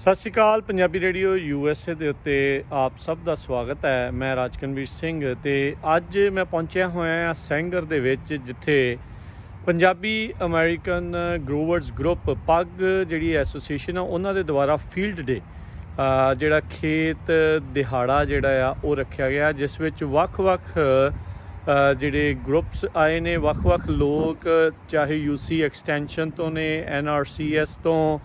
ਸਤਿ ਸ਼੍ਰੀ ਅਕਾਲ। Punjabi radio USA ਦੇ ਉੱਤੇ ਆਪ ਸਭ ਦਾ ਸਵਾਗਤ ਹੈ। ਮੈਂ ਰਾਜਕਨਵੀਰ ਸਿੰਘ ਤੇ ਅੱਜ ਮੈਂ ਪਹੁੰਚਿਆ ਹੋਇਆ ਹਾਂ ਸੈਂਗਰ ਦੇ ਵਿੱਚ, ਜਿੱਥੇ ਪੰਜਾਬੀ ਅਮਰੀਕਨ ਗਰੋਵਰਸ ਗਰੁੱਪ ਪੱਗ ਜਿਹੜੀ ਐਸੋਸੀਏਸ਼ਨ ਆ ਉਹਨਾਂ ਦੇ ਦੁਆਰਾ ਫੀਲਡ ਡੇ ਜਿਹੜਾ ਖੇਤ ਦਿਹਾੜਾ ਜਿਹੜਾ ਆ ਉਹ ਰੱਖਿਆ ਗਿਆ, ਜਿਸ ਵਿੱਚ ਵੱਖ-ਵੱਖ ਜਿਹੜੇ ਗਰੁੱਪਸ ਆਏ ਨੇ, ਵੱਖ-ਵੱਖ ਲੋਕ, ਚਾਹੇ UC ਐਕਸਟੈਂਸ਼ਨ ਤੋਂ ਨੇ, NRCS ਤੋਂ,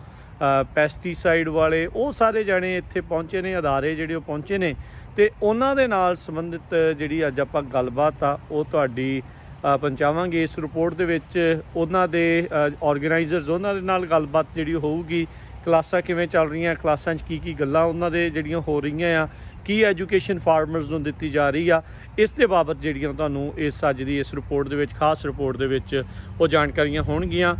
ਪੈਸਟੀਸਾਈਡ ਵਾਲੇ, ਉਹ ਸਾਰੇ ਜਾਣੇ ਇੱਥੇ ਪਹੁੰਚੇ ਨੇ, ਅਦਾਰੇ ਜਿਹੜੇ ਉਹ ਪਹੁੰਚੇ ਨੇ ਅਤੇ ਉਹਨਾਂ ਦੇ ਨਾਲ ਸੰਬੰਧਿਤ ਜਿਹੜੀ ਅੱਜ ਆਪਾਂ ਗੱਲਬਾਤ ਆ ਉਹ ਤੁਹਾਡੀ ਪਹੁੰਚਾਵਾਂਗੇ ਇਸ ਰਿਪੋਰਟ ਦੇ ਵਿੱਚ। ਉਹਨਾਂ ਦੇ ਔਰਗੇਨਾਈਜ਼ਰਸ, ਉਹਨਾਂ ਦੇ ਨਾਲ ਗੱਲਬਾਤ ਜਿਹੜੀ ਹੋਊਗੀ, ਕਲਾਸਾਂ ਕਿਵੇਂ ਚੱਲ ਰਹੀਆਂ, ਕਲਾਸਾਂ 'ਚ ਕੀ ਗੱਲਾਂ ਉਹਨਾਂ ਦੇ ਜਿਹੜੀਆਂ ਹੋ ਰਹੀਆਂ ਆ, ਕੀ ਐਜੂਕੇਸ਼ਨ ਫਾਰਮਰਸ ਨੂੰ ਦਿੱਤੀ ਜਾ ਰਹੀ ਆ, ਇਸ ਦੇ ਬਾਬਤ ਜਿਹੜੀਆਂ ਤੁਹਾਨੂੰ ਅੱਜ ਦੀ ਇਸ ਰਿਪੋਰਟ ਦੇ ਵਿੱਚ, ਖਾਸ ਰਿਪੋਰਟ ਦੇ ਵਿੱਚ ਉਹ ਜਾਣਕਾਰੀਆਂ ਹੋਣਗੀਆਂ।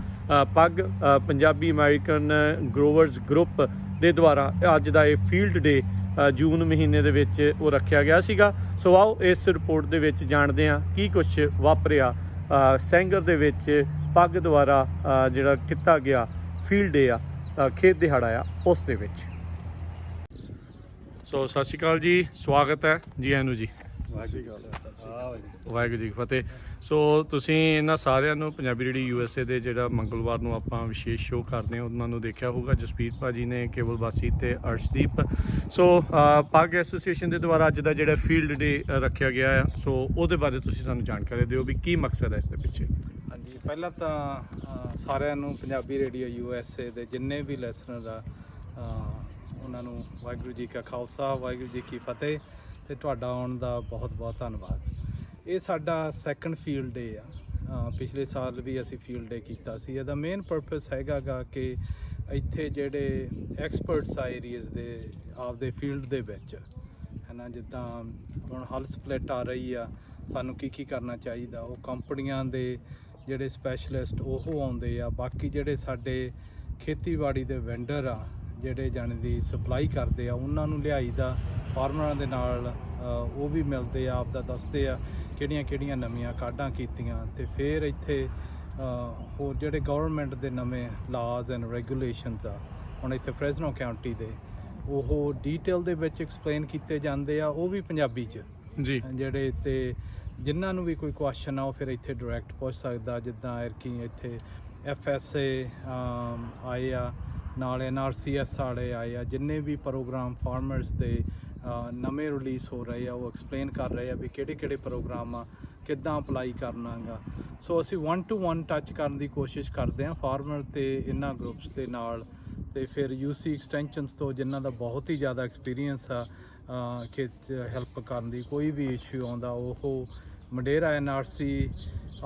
ਪੱਗ ਪੰਜਾਬੀ ਅਮਰੀਕਨ ਗਰੋਵਰਸ ਗਰੁੱਪ ਦੇ ਦੁਆਰਾ ਅੱਜ ਦਾ ਇਹ ਫੀਲਡ ਡੇ ਜੂਨ ਮਹੀਨੇ ਦੇ ਵਿੱਚ ਉਹ ਰੱਖਿਆ ਗਿਆ ਸੀਗਾ। ਸੋ ਆਓ ਇਸ ਰਿਪੋਰਟ ਦੇ ਵਿੱਚ ਜਾਣਦੇ ਹਾਂ ਕੀ ਕੁਛ ਵਾਪਰਿਆ ਸੈਂਗਰ ਦੇ ਵਿੱਚ ਪੱਗ ਦੁਆਰਾ ਜਿਹੜਾ ਕੀਤਾ ਗਿਆ ਫੀਲਡ ਡੇ ਆ, ਖੇਤ ਦਿਹਾੜਾ ਆ, ਉਸ ਦੇ ਵਿੱਚ। ਸੋ ਸਤਿ ਸ਼੍ਰੀ ਅਕਾਲ ਜੀ, ਸਵਾਗਤ ਹੈ ਜੀ ਆਇਆਂ ਨੂੰ ਜੀ। ਵਾਹਿਗੁਰੂ ਜੀ ਕੀ ਫਤਿਹ। ਸੋ ਤੁਸੀਂ ਇਹਨਾਂ ਸਾਰਿਆਂ ਨੂੰ ਪੰਜਾਬੀ ਰੇਡੀਓ USA ਦੇ ਜਿਹੜਾ ਮੰਗਲਵਾਰ ਨੂੰ ਆਪਾਂ ਵਿਸ਼ੇਸ਼ ਸ਼ੋਅ ਕਰਦੇ ਹਾਂ ਉਹਨਾਂ ਨੂੰ ਦੇਖਿਆ ਹੋਊਗਾ, ਜਸਪੀਤ ਭਾਜੀ ਨੇ, ਕੇਵਲ ਬਾਸੀ ਅਤੇ ਅਰਸ਼ਦੀਪ। ਸੋ ਪੱਗ ਐਸੋਸੀਏਸ਼ਨ ਦੇ ਦੁਆਰਾ ਅੱਜ ਦਾ ਜਿਹੜਾ ਫੀਲਡ ਡੇ ਰੱਖਿਆ ਗਿਆ ਆ, ਸੋ ਉਹਦੇ ਬਾਰੇ ਤੁਸੀਂ ਸਾਨੂੰ ਜਾਣਕਾਰੀ ਦਿਓ ਵੀ ਕੀ ਮਕਸਦ ਹੈ ਇਸ ਦੇ ਪਿੱਛੇ। ਹਾਂਜੀ, ਪਹਿਲਾਂ ਤਾਂ ਸਾਰਿਆਂ ਨੂੰ ਪੰਜਾਬੀ ਰੇਡੀਓ USA ਦੇ ਜਿੰਨੇ ਵੀ ਲਿਸਨਰ ਆ ਉਹਨਾਂ ਨੂੰ ਵਾਹਿਗੁਰੂ ਜੀ ਕਾ ਖਾਲਸਾ, ਵਾਹਿਗੁਰੂ ਜੀ ਕੀ ਫਤਿਹ, ਅਤੇ ਤੁਹਾਡਾ ਆਉਣ ਦਾ ਬਹੁਤ ਬਹੁਤ ਧੰਨਵਾਦ। ਇਹ ਸਾਡਾ ਸੈਕੰਡ ਫੀਲਡ ਡੇ ਆ। ਪਿਛਲੇ ਸਾਲ ਵੀ ਅਸੀਂ ਫੀਲਡ ਡੇ ਕੀਤਾ ਸੀ। ਇਹਦਾ ਮੇਨ ਪਰਪਸ ਹੈਗਾ ਗਾ ਕਿ ਇੱਥੇ ਜਿਹੜੇ ਐਕਸਪਰਟਸ ਆ ਏਰੀਆਜ਼ ਦੇ ਆਪਦੇ ਫੀਲਡ ਦੇ ਵਿੱਚ, ਹੈ ਨਾ, ਜਿੱਦਾਂ ਹੁਣ ਹਲ ਸਪਲਿਟ ਆ ਰਹੀ ਆ, ਸਾਨੂੰ ਕੀ ਕਰਨਾ ਚਾਹੀਦਾ, ਉਹ ਕੰਪਨੀਆਂ ਦੇ ਜਿਹੜੇ ਸਪੈਸ਼ਲਿਸਟ ਉਹ ਆਉਂਦੇ ਆ। ਬਾਕੀ ਜਿਹੜੇ ਸਾਡੇ ਖੇਤੀਬਾੜੀ ਦੇ ਵੈਂਡਰ ਆ, ਜਿਹੜੇ ਜਾਣੇ ਦੀ ਸਪਲਾਈ ਕਰਦੇ ਆ, ਉਹਨਾਂ ਨੂੰ ਲਿਆਈ ਦਾ, ਫਾਰਮਰਾਂ ਦੇ ਨਾਲ ਉਹ ਵੀ ਮਿਲਦੇ ਆ, ਆਪਦਾ ਦੱਸਦੇ ਆ ਕਿਹੜੀਆਂ ਨਵੀਆਂ ਕਾਢਾਂ ਕੀਤੀਆਂ। ਅਤੇ ਫਿਰ ਇੱਥੇ ਹੋਰ ਜਿਹੜੇ ਗਵਰਨਮੈਂਟ ਦੇ ਨਵੇਂ ਲਾਜ਼ ਐਂਡ ਰੈਗੂਲੇਸ਼ਨਸ ਆ, ਹੁਣ ਇੱਥੇ ਫਰੈਜ਼ਨੋ ਕਾਉਂਟੀ ਦੇ, ਉਹ ਡੀਟੇਲ ਦੇ ਵਿੱਚ ਐਕਸਪਲੇਨ ਕੀਤੇ ਜਾਂਦੇ ਆ, ਉਹ ਵੀ ਪੰਜਾਬੀ 'ਚ ਜੀ। ਜਿਹੜੇ ਅਤੇ ਜਿਨ੍ਹਾਂ ਨੂੰ ਵੀ ਕੋਈ ਕੁਐਸਚਨ ਆ ਉਹ ਫਿਰ ਇੱਥੇ ਡਾਇਰੈਕਟ ਪੁੱਛ ਸਕਦਾ। ਜਿੱਦਾਂ ਐਰਕੀ ਇੱਥੇ FSA ਆਏ ਆ, ਨਾਲ NRCS ਵਾਲੇ ਆਏ ਆ, ਜਿੰਨੇ ਵੀ ਪ੍ਰੋਗਰਾਮ ਫਾਰਮਰਸ ਦੇ ਨਵੇਂ ਰਿਲੀਜ਼ ਹੋ ਰਹੇ ਆ, ਉਹ ਐਕਸਪਲੇਨ ਕਰ ਰਹੇ ਆ ਵੀ ਕਿਹੜੇ ਪ੍ਰੋਗਰਾਮ ਆ, ਕਿੱਦਾਂ ਅਪਲਾਈ ਕਰਨਾ ਗਾ। ਸੋ ਅਸੀਂ 1 to 1 ਟੱਚ ਕਰਨ ਦੀ ਕੋਸ਼ਿਸ਼ ਕਰਦੇ ਹਾਂ ਫਾਰਮਰ ਅਤੇ ਇਹਨਾਂ ਗਰੁੱਪਸ ਦੇ ਨਾਲ। ਅਤੇ ਫਿਰ UC ਐਕਸਟੈਂਸ਼ਨਸ ਤੋਂ, ਜਿਨ੍ਹਾਂ ਦਾ ਬਹੁਤ ਹੀ ਜ਼ਿਆਦਾ ਐਕਸਪੀਰੀਅੰਸ ਆ ਖੇਤ ਹੈਲਪ ਕਰਨ ਦੀ, ਕੋਈ ਵੀ ਇਸ਼ੂ ਆਉਂਦਾ, ਉਹ ਮੰਡੇਰਾ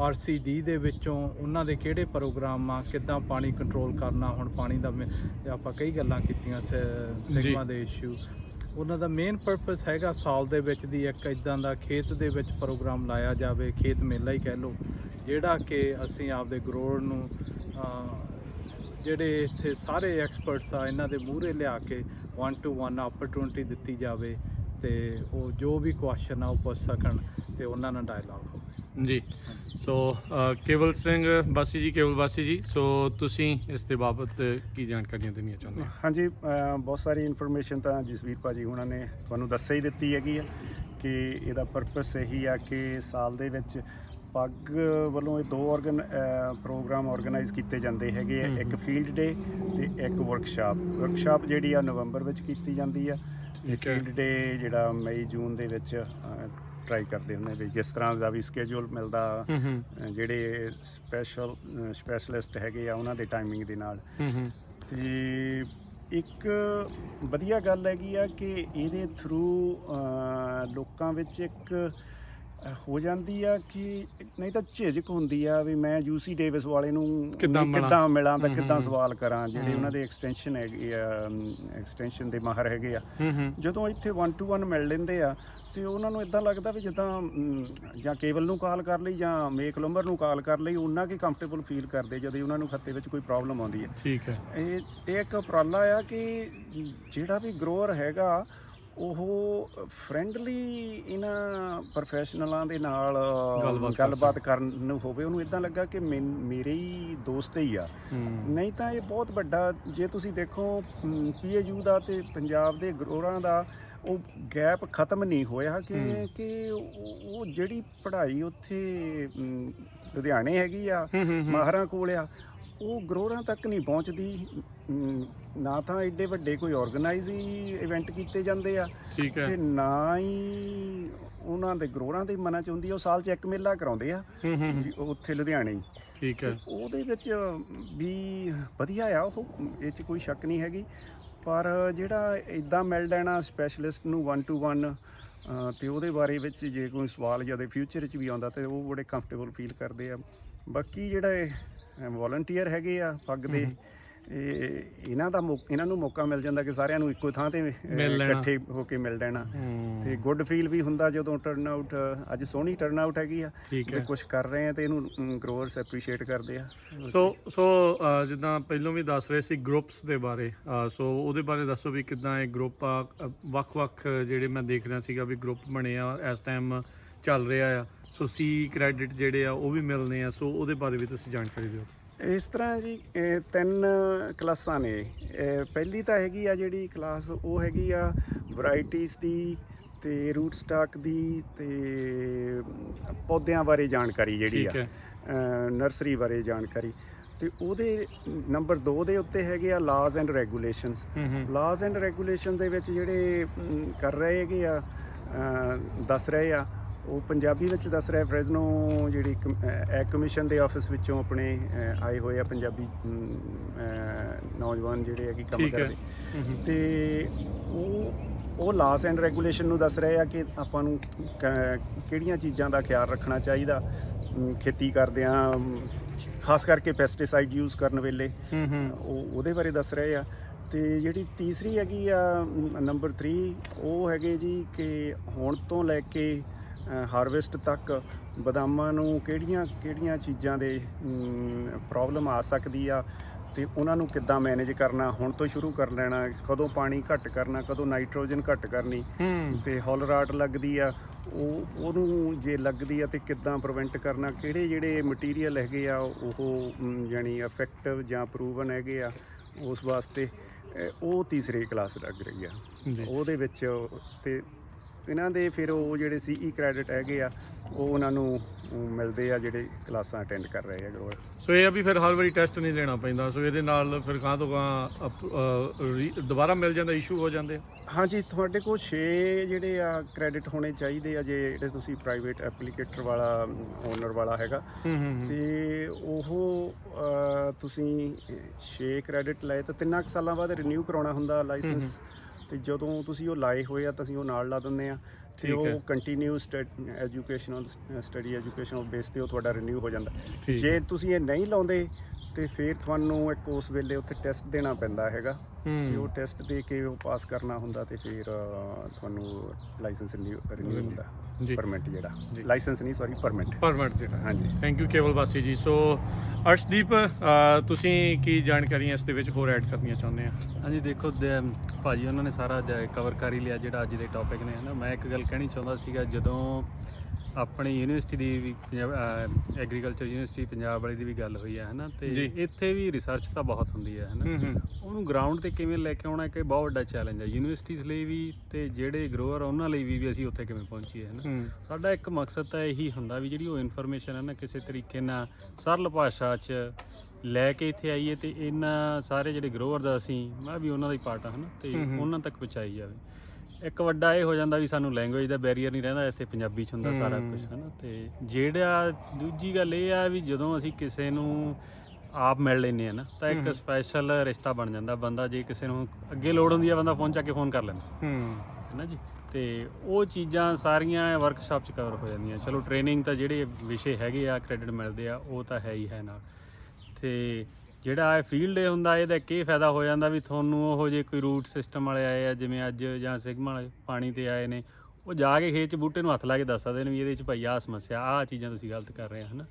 RCD ਦੇ ਵਿੱਚੋਂ ਉਹਨਾਂ ਦੇ ਕਿਹੜੇ ਪ੍ਰੋਗਰਾਮ ਆ, ਕਿੱਦਾਂ ਪਾਣੀ ਕੰਟਰੋਲ ਕਰਨਾ। ਹੁਣ ਪਾਣੀ ਦਾ ਆਪਾਂ ਕਈ ਗੱਲਾਂ ਕੀਤੀਆਂ, ਸਿਗਮਾ ਦੇ ਇਸ਼ੂ। ਉਹਨਾਂ ਦਾ ਮੇਨ ਪਰਪਸ ਹੈਗਾ ਸਾਲ ਦੇ ਵਿੱਚ ਦੀ ਇੱਕ ਇੱਦਾਂ ਦਾ ਖੇਤ ਦੇ ਵਿੱਚ ਪ੍ਰੋਗਰਾਮ ਲਾਇਆ ਜਾਵੇ, ਖੇਤ ਮੇਲਾ ਹੀ ਕਹਿ ਲਓ, ਜਿਹੜਾ ਕਿ ਅਸੀਂ ਆਪਦੇ ਗਰੋਵਰ ਨੂੰ, ਜਿਹੜੇ ਇੱਥੇ ਸਾਰੇ ਐਕਸਪਰਟਸ ਆ, ਇਹਨਾਂ ਦੇ ਮੂਹਰੇ ਲਿਆ ਕੇ 1 to 1 ਆਪਰਚੁਨਿਟੀ ਦਿੱਤੀ ਜਾਵੇ, ਅਤੇ ਉਹ ਜੋ ਵੀ ਕੁਐਸਚਨ ਆ ਉਹ ਪੁੱਛ ਸਕਣ ਅਤੇ ਉਹਨਾਂ ਨਾਲ ਡਾਇਲੋਗ ਹੋਵੇ ਜੀ। ਸੋ ਕੇਵਲ ਸਿੰਘ ਬਾਸੀ ਜੀ, ਕੇਵਲ ਬਾਸੀ ਜੀ, ਸੋ ਤੁਸੀਂ ਇਸ ਦੇ ਬਾਬਤ ਕੀ ਜਾਣਕਾਰੀਆਂ ਦੇਣੀਆਂ ਚਾਹੁੰਦੇ ਹੋ? ਹਾਂਜੀ, ਬਹੁਤ ਸਾਰੀ ਇਨਫੋਰਮੇਸ਼ਨ ਤਾਂ ਜਸਵੀਰ ਭਾਜੀ ਹੁਣਾਂ ਨੇ ਤੁਹਾਨੂੰ ਦੱਸ ਹੀ ਦਿੱਤੀ ਹੈਗੀ ਆ ਕਿ ਇਹਦਾ ਪਰਪਸ ਇਹੀ ਆ ਕਿ ਸਾਲ ਦੇ ਵਿੱਚ ਪੱਗ ਵੱਲੋਂ ਇਹ 2 ਪ੍ਰੋਗਰਾਮ ਔਰਗੇਨਾਈਜ਼ ਕੀਤੇ ਜਾਂਦੇ ਹੈਗੇ ਆ। ਇੱਕ ਫੀਲਡ ਡੇ ਅਤੇ ਇੱਕ ਵਰਕਸ਼ਾਪ ਜਿਹੜੀ ਆ ਨਵੰਬਰ ਵਿੱਚ ਕੀਤੀ ਜਾਂਦੀ ਆ, ਅਤੇ ਫੀਲਡ ਡੇ ਜਿਹੜਾ ਮਈ ਜੂਨ ਦੇ ਵਿੱਚ ਟਰਾਈ ਕਰਦੇ ਹੁੰਦੇ ਵੀ ਜਿਸ ਤਰ੍ਹਾਂ ਦਾ ਵੀ ਸਕੇਜੂਲ ਮਿਲਦਾ, ਜਿਹੜੇ ਸਪੈਸ਼ਲਿਸਟ ਹੈਗੇ ਆ ਉਹਨਾਂ ਦੇ ਟਾਈਮਿੰਗ ਦੇ ਨਾਲ। ਅਤੇ ਇੱਕ ਵਧੀਆ ਗੱਲ ਹੈਗੀ ਆ ਕਿ ਇਹਦੇ ਥਰੂ ਲੋਕਾਂ ਵਿੱਚ ਇੱਕ ਹੋ ਜਾਂਦੀ ਆ ਕਿ ਨਹੀਂ ਤਾਂ ਝਿਜਕ ਹੁੰਦੀ ਆ ਵੀ ਮੈਂ UC ਡੇਵਿਸ ਵਾਲੇ ਨੂੰ ਕਿੱਦਾਂ ਮਿਲਾਂ ਤਾਂ ਕਿੱਦਾਂ ਸਵਾਲ ਕਰਾਂ, ਜਿਹੜੇ ਉਹਨਾਂ ਦੇ ਐਕਸਟੈਂਸ਼ਨ ਹੈਗੇ ਆ, ਐਕਸਟੈਂਸ਼ਨ ਦੇ ਮਾਹਰ ਹੈਗੇ ਆ। ਜਦੋਂ ਇੱਥੇ 1 to 1 ਮਿਲ ਲੈਂਦੇ ਆ ਅਤੇ ਉਹਨਾਂ ਨੂੰ ਇੱਦਾਂ ਲੱਗਦਾ ਵੀ ਜਿੱਦਾਂ ਜਾਂ ਕੇਬਲ ਨੂੰ ਕਾਲ ਕਰ ਲਈ ਜਾਂ ਮੇਕ ਲੰਬਰ ਨੂੰ ਕਾਲ ਕਰ ਲਈ, ਉਹਨਾਂ ਕੀ ਕੰਫਰਟੇਬਲ ਫੀਲ ਕਰਦੇ ਜਦੋਂ ਉਹਨਾਂ ਨੂੰ ਖੱਤੇ ਵਿੱਚ ਕੋਈ ਪ੍ਰੋਬਲਮ ਆਉਂਦੀ ਹੈ। ਠੀਕ ਹੈ, ਇਹ ਇੱਕ ਉਪਰਾਲਾ ਆ ਕਿ ਜਿਹੜਾ ਵੀ ਗਰੋਅਰ ਹੈਗਾ ਉਹ ਫਰੈਂਡਲੀ ਇਹਨਾਂ ਪ੍ਰੋਫੈਸ਼ਨਲਾਂ ਦੇ ਨਾਲ ਗੱਲਬਾਤ ਗੱਲਬਾਤ ਕਰਨ ਨੂੰ ਹੋਵੇ, ਉਹਨੂੰ ਇਦਾਂ ਲੱਗਾ ਕਿ ਮੇਰੇ ਹੀ ਦੋਸਤ ਹੀ ਆ। ਨਹੀਂ ਤਾਂ ਇਹ ਬਹੁਤ ਵੱਡਾ, ਜੇ ਤੁਸੀਂ ਦੇਖੋ PAGG ਦਾ ਤੇ ਪੰਜਾਬ ਦੇ ਗਰੋਰਾਂ ਦਾ ਉਹ ਗੈਪ ਖਤਮ ਨਹੀਂ ਹੋਇਆ ਕਿ ਉਹ ਜਿਹੜੀ ਪੜ੍ਹਾਈ ਉੱਥੇ ਲੁਧਿਆਣੇ ਹੈਗੀ ਆ, ਮਾਹਰਾਂ ਕੋਲ ਆ, ਉਹ ਗਰੋਰਾਂ ਤੱਕ ਨਹੀਂ ਪਹੁੰਚਦੀ। ਨਾ ਤਾਂ ਐਡੇ ਵੱਡੇ ਕੋਈ ਆਰਗੇਨਾਈਜ਼ ਹੀ ਇਵੈਂਟ ਕੀਤੇ ਜਾਂਦੇ ਆ, ਤੇ ਨਾ ਹੀ ਉਹਨਾਂ ਦੇ ਗਰੋਰਾਂ ਦੇ ਮਨਾਂ 'ਚ ਹੁੰਦੀ ਆ। ਉਹ ਸਾਲ 'ਚ ਇੱਕ ਮੇਲਾ ਕਰਾਉਂਦੇ ਆ ਉੱਥੇ ਲੁਧਿਆਣੇ ਹੀ। ਠੀਕ ਹੈ, ਉਹਦੇ ਵਿੱਚ ਵੀ ਵਧੀਆ ਆ ਉਹ, ਇਹ 'ਚ ਕੋਈ ਸ਼ੱਕ ਨਹੀਂ ਹੈਗੀ। ਪਰ ਜਿਹੜਾ ਇੱਦਾਂ ਮਿਲ ਲੈਣਾ ਸਪੈਸ਼ਲਿਸਟ ਨੂੰ 1 to 1 ਤੇ ਉਹਦੇ ਬਾਰੇ ਵਿੱਚ ਜੇ ਕੋਈ ਸਵਾਲ ਜਾਂ ਦੇ ਫਿਊਚਰ 'ਚ ਵੀ ਆਉਂਦਾ ਤੇ ਉਹ ਬੜੇ ਕੰਫਰਟੇਬਲ ਫੀਲ ਕਰਦੇ ਆ। ਬਾਕੀ ਜਿਹੜਾ ਇਹ ਵੋਲੰਟੀਅਰ ਹੈਗੇ ਆ ਪੱਗ ਦੇ, ਇਹਨਾਂ ਨੂੰ ਮੌਕਾ ਮਿਲ ਜਾਂਦਾ ਕਿ ਸਾਰਿਆਂ ਨੂੰ ਇੱਕੋ ਥਾਂ ਤੇ ਇਕੱਠੇ ਹੋ ਕੇ ਮਿਲ ਲੈਣਾ, ਤੇ ਗੁੱਡ ਫੀਲ ਵੀ ਹੁੰਦਾ ਜਦੋਂ ਟਰਨ ਆਊਟ, ਅੱਜ ਸੋਹਣੀ ਟਰਨ ਆਊਟ ਹੈਗੀ ਆ, ਤੇ ਕੁਝ ਕਰ ਰਹੇ ਆ ਤੇ ਇਹਨੂੰ ਗਰੋਅਰਸ ਐਪਰੀਸ਼ੀਏਟ ਕਰਦੇ ਆ। ਸੋ ਜਿੱਦਾਂ ਪਹਿਲਾਂ ਵੀ ਦੱਸ ਰਹੇ ਸੀ ਗਰੁੱਪਸ ਦੇ ਬਾਰੇ, ਸੋ ਉਹਦੇ ਬਾਰੇ ਦੱਸੋ ਵੀ ਕਿੱਦਾਂ ਇਹ ਗਰੁੱਪ ਆ, ਵੱਖ-ਵੱਖ ਜਿਹੜੇ ਮੈਂ ਦੇਖ ਰਿਹਾ ਸੀਗਾ ਵੀ ਗਰੁੱਪ ਬਣੇ ਆ ਇਸ ਟਾਈਮ ਚੱਲ ਰਿਹਾ ਆ, ਸੋ C ਕ੍ਰੈਡਿਟ ਜਿਹੜੇ ਆ ਉਹ ਵੀ ਮਿਲਣੇ ਆ, ਸੋ ਉਹਦੇ ਬਾਰੇ ਵੀ ਤੁਸੀਂ ਜਾਣਕਾਰੀ ਦਿਓ। ਇਸ ਤਰ੍ਹਾਂ ਜੀ 3 ਕਲਾਸਾਂ ਨੇ। ਪਹਿਲੀ ਤਾਂ ਹੈਗੀ ਆ ਜਿਹੜੀ ਕਲਾਸ, ਉਹ ਹੈਗੀ ਆ ਵੈਰਾਈਟੀਜ਼ ਦੀ ਤੇ ਰੂਟ ਸਟਾਕ ਦੀ ਤੇ ਪੌਦਿਆਂ ਬਾਰੇ ਜਾਣਕਾਰੀ ਜਿਹੜੀ ਆ, ਨਰਸਰੀ ਬਾਰੇ ਜਾਣਕਾਰੀ। ਤੇ ਉਹਦੇ ਨੰਬਰ 2 ਦੇ ਉੱਤੇ ਹੈਗੇ ਆ ਲਾਜ਼ ਐਂਡ ਰੈਗੂਲੇਸ਼ਨਸ। ਲਾਜ਼ ਐਂਡ ਰੈਗੂਲੇਸ਼ਨ ਦੇ ਵਿੱਚ ਜਿਹੜੇ ਕਰ ਰਹੇ ਹੈਗੇ ਆ, ਦੱਸ ਰਹੇ ਆ, ਉਹ ਪੰਜਾਬੀ ਵਿੱਚ ਦੱਸ ਰਿਹਾ। ਫਰੈਜ਼ਨੋ ਜਿਹੜੀ ਐਗ ਕਮਿਸ਼ਨ ਦੇ ਆਫਿਸ ਵਿੱਚੋਂ ਆਪਣੇ ਆਏ ਹੋਏ ਆ ਪੰਜਾਬੀ ਨੌਜਵਾਨ ਜਿਹੜੇ ਹੈਗੇ ਕੰਮ ਕਰਦੇ, ਤੇ ਉਹ ਲਾਸ ਐਂਡ ਰੈਗੂਲੇਸ਼ਨ ਨੂੰ ਦੱਸ ਰਹੇ ਆ ਕਿ ਆਪਾਂ ਨੂੰ ਕਿਹੜੀਆਂ ਚੀਜ਼ਾਂ ਦਾ ਖਿਆਲ ਰੱਖਣਾ ਚਾਹੀਦਾ ਖੇਤੀ ਕਰਦਿਆਂ, ਖਾਸ ਕਰਕੇ ਪੈਸਟੀਸਾਈਡ ਯੂਜ਼ ਕਰਨ ਵੇਲੇ, ਉਹਦੇ ਬਾਰੇ ਦੱਸ ਰਹੇ ਆ। ਤੇ ਜਿਹੜੀ ਤੀਸਰੀ ਹੈਗੀ ਆ ਨੰਬਰ 3, ਉਹ ਹੈਗੇ ਜੀ ਕਿ ਹੁਣ ਤੋਂ ਲੈ ਕੇ ਹਾਰਵੈਸਟ ਤੱਕ ਬਦਾਮਾਂ ਨੂੰ ਕਿਹੜੀਆਂ ਚੀਜ਼ਾਂ ਦੇ ਪ੍ਰੋਬਲਮ ਆ ਸਕਦੀ ਆ, ਤੇ ਉਹਨਾਂ ਨੂੰ ਕਿੱਦਾਂ ਮੈਨੇਜ ਕਰਨਾ, ਹੁਣ ਤੋਂ ਸ਼ੁਰੂ ਕਰ ਲੈਣਾ। ਕਦੋਂ ਪਾਣੀ ਘੱਟ ਕਰਨਾ, ਕਦੋਂ ਨਾਈਟ੍ਰੋਜਨ ਘੱਟ ਕਰਨੀ, ਤੇ ਹੌਲਰਾਟ ਲੱਗਦੀ ਆ ਉਹਨੂੰ ਜੇ ਲੱਗਦੀ ਆ ਤੇ ਕਿੱਦਾਂ ਪ੍ਰੀਵੈਂਟ ਕਰਨਾ, ਕਿਹੜੇ ਜਿਹੜੇ ਮਟੀਰੀਅਲ ਹੈਗੇ ਆ ਉਹ ਯਾਨੀ ਇਫੈਕਟਿਵ ਜਾਂ ਪ੍ਰੂਵਨ ਹੈਗੇ ਆ ਉਸ ਵਾਸਤੇ। ਉਹ ਤੀਸਰੀ ਕਲਾਸ ਲੱਗ ਰਹੀ ਆ ਉਹਦੇ ਵਿੱਚ। ਤੇ ਇਹਨਾਂ ਦੇ ਫਿਰ ਉਹ ਜਿਹੜੇ CE ਕ੍ਰੈਡਿਟ ਹੈਗੇ ਆ ਉਹ ਉਹਨਾਂ ਨੂੰ ਮਿਲਦੇ ਆ ਜਿਹੜੇ ਕਲਾਸਾਂ ਅਟੈਂਡ ਕਰ ਰਹੇ ਆ ਗਰੋਅਰ। ਸੋ ਇਹ ਆ ਵੀ ਫਿਰ ਹਰ ਵਾਰੀ ਟੈਸਟ ਨਹੀਂ ਦੇਣਾ ਪੈਂਦਾ, ਸੋ ਇਹਦੇ ਨਾਲ ਫਿਰ ਗਾਂ ਤੋਂ ਗਾਂ ਦੁਬਾਰਾ ਮਿਲ ਜਾਂਦਾ, ਇਸ਼ੂ ਹੋ ਜਾਂਦੇ ਆ। ਹਾਂਜੀ, ਤੁਹਾਡੇ ਕੋਲ 6 ਜਿਹੜੇ ਆ ਕ੍ਰੈਡਿਟ ਹੋਣੇ ਚਾਹੀਦੇ ਆ ਜੇ ਜਿਹੜੇ ਤੁਸੀਂ ਪ੍ਰਾਈਵੇਟ ਐਪਲੀਕੇਟਰ ਵਾਲਾ ਓਨਰ ਵਾਲਾ ਹੈਗਾ, ਤੇ ਉਹ ਤੁਸੀਂ 6 ਕ੍ਰੈਡਿਟ ਲਏ ਤਾਂ 3 ਸਾਲਾਂ ਬਾਅਦ ਰਿਨਿਊ ਕਰਾਉਣਾ ਹੁੰਦਾ ਲਾਇਸੈਂਸ। ਤੇ ਜਦੋਂ ਤੁਸੀਂ ਉਹ ਲਾਏ ਹੋਏ ਆ ਤਾਂ ਅਸੀਂ ਉਹ ਨਾਲ ਲਾ ਦਿੰਦੇ ਆ, ਤੇ ਉਹ ਕੰਟੀਨਿਊਸ ਐਜੂਕੇਸ਼ਨਲ ਬੇਸ ਤੇ ਉਹ ਤੁਹਾਡਾ ਰਿਨਿਊ ਹੋ ਜਾਂਦਾ। ਜੇ ਤੁਸੀਂ ਇਹ ਨਹੀਂ ਲਾਉਂਦੇ ਤੇ ਫਿਰ ਤੁਹਾਨੂੰ ਇੱਕ ਉਸ ਵੇਲੇ ਉੱਥੇ ਟੈਸਟ ਦੇਣਾ ਪੈਂਦਾ ਹੈਗਾ, ਤੇ ਉਹ ਟੈਸਟ ਦੇ ਕੇ ਉਹ ਪਾਸ ਕਰਨਾ ਹੁੰਦਾ, ਤੇ ਫਿਰ ਤੁਹਾਨੂੰ ਲਾਇਸੈਂਸ ਰਿਨਿਊ ਹੁੰਦਾ, ਪਰਮਿਟ ਜਿਹੜਾ, ਲਾਇਸੈਂਸ ਨਹੀਂ ਸੌਰੀ ਪਰਮਿਟ ਜਿਹੜਾ। ਹਾਂਜੀ, ਥੈਂਕ ਯੂ ਕੇਵਲ ਵਾਸੀ ਜੀ। ਸੋ ਅਰਸ਼ਦੀਪ, ਤੁਸੀਂ ਕੀ ਜਾਣਕਾਰੀਆਂ ਇਸ ਦੇ ਵਿੱਚ ਹੋਰ ਐਡ ਕਰਨੀਆਂ ਚਾਹੁੰਦੇ ਆ? ਹਾਂਜੀ, ਦੇਖੋ ਭਾਜੀ ਉਹਨਾਂ ਨੇ ਸਾਰਾ ਕਵਰ ਕਰ ਹੀ ਲਿਆ ਜਿਹੜਾ ਅੱਜ ਦੇ ਟੌਪਿਕ ਨੇ, ਹੈ ਨਾ। ਮੈਂ ਇੱਕ ਗੱਲ ਕਹਿਣੀ ਚਾਹੁੰਦਾ ਸੀਗਾ, ਜਦੋਂ ਆਪਣੀ ਯੂਨੀਵਰਸਿਟੀ ਦੀ ਵੀ ਐਗਰੀਕਲਚਰ ਯੂਨੀਵਰਸਿਟੀ ਪੰਜਾਬ ਵਾਲੀ ਦੀ ਵੀ ਗੱਲ ਹੋਈ ਹੈ ਨਾ, ਤੇ ਇੱਥੇ ਵੀ ਰਿਸਰਚ ਤਾਂ ਬਹੁਤ ਹੁੰਦੀ ਹੈ ਨਾ, ਉਹਨੂੰ ਗਰਾਊਂਡ ਤੇ ਕਿਵੇਂ ਲੈ ਕੇ ਆਉਣਾ ਇੱਕ ਬਹੁਤ ਵੱਡਾ ਚੈਲੰਜ ਹੈ ਯੂਨੀਵਰਸਿਟੀਜ਼ ਲਈ ਵੀ, ਤੇ ਜਿਹੜੇ ਗਰੋਅਰ ਉਹਨਾਂ ਲਈ ਵੀ ਅਸੀਂ ਉੱਥੇ ਕਿਵੇਂ ਪਹੁੰਚੀਏ, ਹੈ ਨਾ। ਸਾਡਾ ਇੱਕ ਮਕਸਦ ਤਾਂ ਇਹੀ ਹੁੰਦਾ ਵੀ ਜਿਹੜੀ ਉਹ ਇਨਫੋਰਮੇਸ਼ਨ ਹੈ ਨਾ ਕਿਸੇ ਤਰੀਕੇ ਨਾਲ ਸਰਲ ਭਾਸ਼ਾ 'ਚ ਲੈ ਕੇ ਇੱਥੇ ਆਈਏ, ਤੇ ਇਹਨਾਂ ਸਾਰੇ ਜਿਹੜੇ ਗਰੋਅਰ ਦਾ ਮੈਂ ਵੀ ਉਹਨਾਂ ਦਾ ਹੀ ਪਾਰਟ ਹਾਂ, ਹੈ ਨਾ, ਤੇ ਉਹਨਾਂ ਤੱਕ ਪਹੁੰਚਾਈ ਜਾਵੇ। ਇੱਕ ਵੱਡਾ ਇਹ ਹੋ ਜਾਂਦਾ ਵੀ ਸਾਨੂੰ ਲੈਂਗੁਏਜ ਦਾ ਬੈਰੀਅਰ ਨਹੀਂ ਰਹਿੰਦਾ, ਇੱਥੇ ਪੰਜਾਬੀ 'ਚ ਹੁੰਦਾ ਸਾਰਾ ਕੁਛ, ਹੈ ਨਾ। ਤੇ ਜਿਹੜਾ ਦੂਜੀ ਗੱਲ ਇਹ ਆ ਵੀ ਜਦੋਂ ਅਸੀਂ ਕਿਸੇ ਨੂੰ ਆਪ ਮਿਲ ਲੈਂਦੇ ਹਾਂ ਨਾ, ਤਾਂ ਇੱਕ ਸਪੈਸ਼ਲ ਰਿਸ਼ਤਾ ਬਣ ਜਾਂਦਾ। ਬੰਦਾ ਜੇ ਕਿਸੇ ਨੂੰ ਅੱਗੇ ਲੋੜ ਹੁੰਦੀ ਆ, ਬੰਦਾ ਫੋਨ ਚੱਕ ਕੇ ਫੋਨ ਕਰ ਲੈਂਦਾ, ਹੈ ਨਾ ਜੀ। ਤੇ ਉਹ ਚੀਜ਼ਾਂ ਸਾਰੀਆਂ ਵਰਕਸ਼ਾਪ 'ਚ ਕਵਰ ਹੋ ਜਾਂਦੀਆਂ। ਚਲੋ ਟ੍ਰੇਨਿੰਗ ਤਾਂ ਜਿਹੜੇ ਵਿਸ਼ੇ ਹੈਗੇ ਆ ਕ੍ਰੈਡਿਟ ਮਿਲਦੇ ਆ ਉਹ ਤਾਂ ਹੈ ਹੀ ਹੈ ਨਾਲ, ਤੇ ਜਿਹੜਾ ਇਹ ਫੀਲਡ ਡੇ ਹੁੰਦਾ ਇਹਦਾ ਇੱਕ ਇਹ ਫਾਇਦਾ ਹੋ ਜਾਂਦਾ ਵੀ ਤੁਹਾਨੂੰ ਉਹ ਜੇ ਕੋਈ ਰੂਟ ਸਿਸਟਮ ਵਾਲੇ ਆਏ ਆ, ਜਿਵੇਂ ਅੱਜ ਜਾਂ ਸਿਗਮਾ ਵਾਲੇ ਪਾਣੀ 'ਤੇ ਆਏ ਨੇ, ਉਹ ਜਾ ਕੇ ਖੇਤ 'ਚ ਬੂਟੇ ਨੂੰ ਹੱਥ ਲਾ ਕੇ ਦੱਸ ਸਕਦੇ ਨੇ ਵੀ ਇਹਦੇ 'ਚ ਭਾਈ ਆਹ ਸਮੱਸਿਆ, ਆਹ ਚੀਜ਼ਾਂ ਤੁਸੀਂ ਗਲਤ ਕਰ ਰਹੇ ਹੋ, ਹੈ ਨਾ।